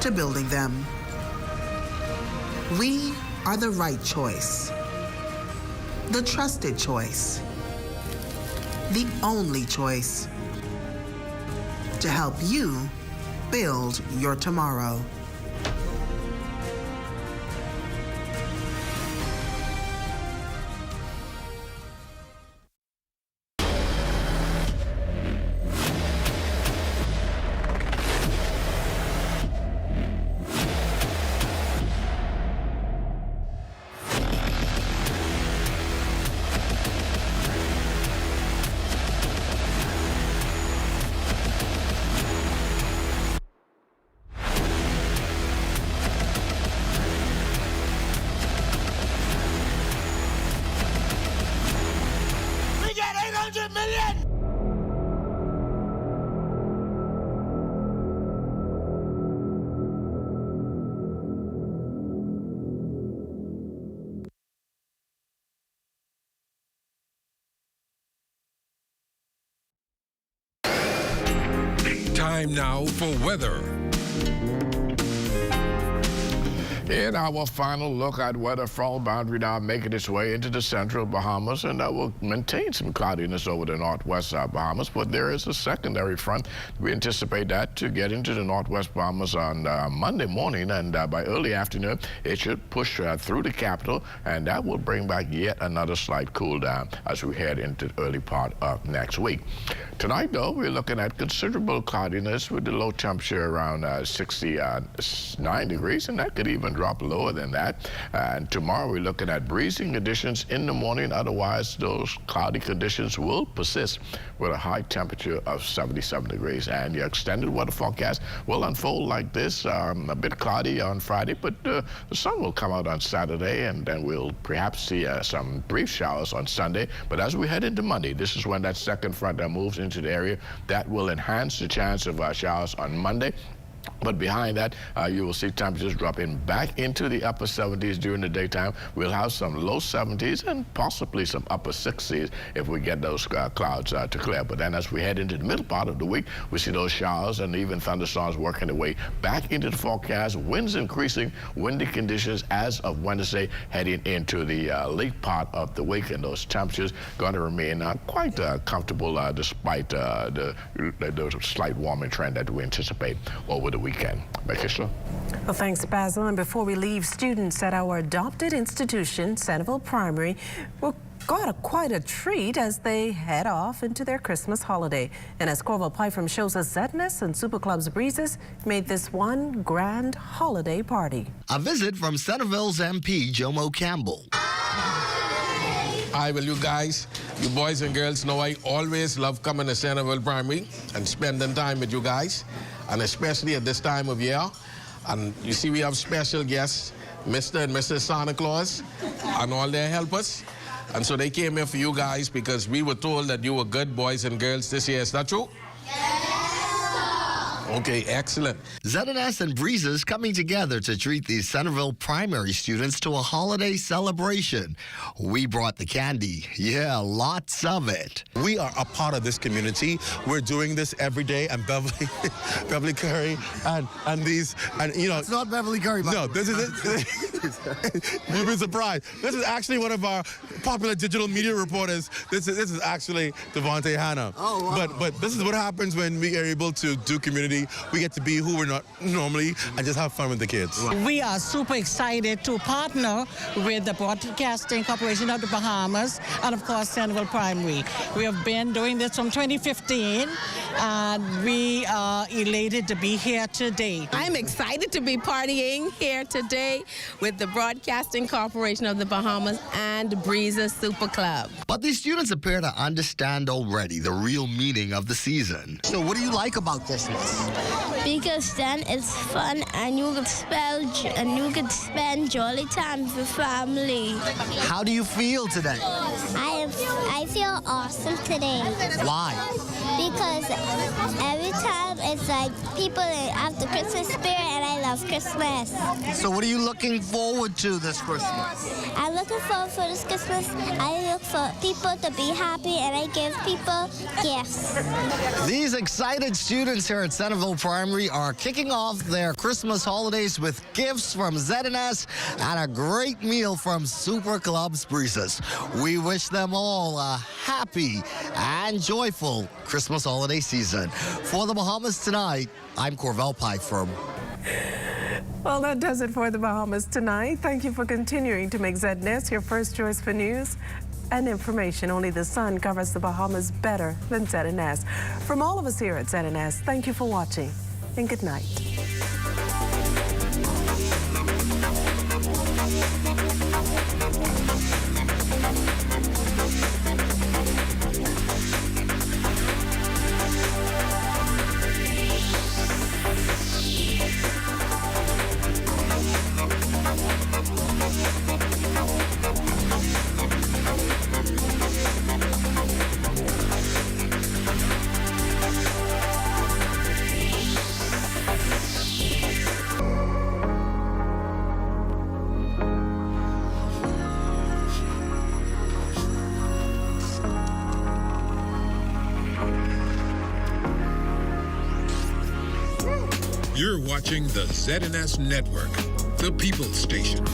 to building them, we are the right choice, the trusted choice, the only choice to help you build your tomorrow. Time now for weather. In our final look at weather, front boundary now making its way into the central Bahamas, and that will maintain some cloudiness over the northwest Bahamas, but there is a secondary front. We anticipate that to get into the northwest Bahamas on Monday morning, and by early afternoon, it should push through the capital, and that will bring back yet another slight cool down as we head into the early part of next week. Tonight, though, we're looking at considerable cloudiness with the low temperature around 69 degrees, and that could even drop lower than that. And tomorrow we're looking at breezing conditions in the morning. Otherwise, those cloudy conditions will persist with a high temperature of 77 degrees. And the extended weather forecast will unfold like this, a bit cloudy on Friday, but the sun will come out on Saturday, and then we'll perhaps see some brief showers on Sunday. But as we head into Monday, this is when that second front moves into the area. That will enhance the chance of showers on Monday. But behind that, you will see temperatures dropping back into the upper 70s during the daytime. We'll have some low 70s and possibly some upper 60s if we get those clouds to clear. But then as we head into the middle part of the week, we see those showers and even thunderstorms working their way back into the forecast. Winds increasing, windy conditions as of Wednesday heading into the late part of the week. And those temperatures going to remain quite comfortable despite the slight warming trend that we anticipate over the weekend. Bakisha. Well, thanks, Basil. And before we leave, students at our adopted institution, Centerville Primary, will got quite a treat as they head off into their Christmas holiday. And as Corval Pyfrom shows us, ZNS and Super Club's Breezes made this one grand holiday party. A visit from Centerville's MP, Jomo Campbell. Hi, well, you guys, you boys and girls know I always love coming to Centerville Primary and spending time with you guys, and especially at this time of year. And you see we have special guests, Mr. and Mrs. Santa Claus, and all their helpers. And so they came here for you guys because we were told that you were good boys and girls this year. Is that true? Okay, excellent. ZNS and Breezes coming together to treat these Centerville primary students to a holiday celebration. We brought the candy. Yeah, lots of it. We are a part of this community. We're doing this every day, and Beverly Curry and these, and you know. It's not Beverly Curry. No, this is it. You'd be surprised. This is actually one of our popular digital media reporters. This is actually Devontae Hanna. Oh, wow. But this is what happens when we are able to do community. We get to be who we're not normally and just have fun with the kids. We are super excited to partner with the Broadcasting Corporation of the Bahamas and, of course, Centerville Primary. We have been doing this from 2015, and we are elated to be here today. I'm excited to be partying here today with the Broadcasting Corporation of the Bahamas and Breezes Super Club. But these students appear to understand already the real meaning of the season. So what do you like about Christmas? Because then it's fun and you can spend jolly time with family. How do you feel today? I feel awesome today. Why? Because every time it's like people have the Christmas spirit, and I love Christmas. So what are you looking forward to this Christmas? I'm looking forward for this Christmas. I look for people to be happy, and I give people gifts. These excited students here at Centerville Primary are kicking off their Christmas holidays with gifts from ZNS and a great meal from Super Club's Breezes. We wish them all a happy and joyful Christmas holiday season. For the Bahamas Tonight, I'm Corval Pyfrom. Well, that does it for the Bahamas Tonight. Thank you for continuing to make ZNS your first choice for news and information. Only the sun covers the Bahamas better than ZNS. From all of us here at ZNS, thank you for watching and good night. You're watching the ZNS Network, the People's Station.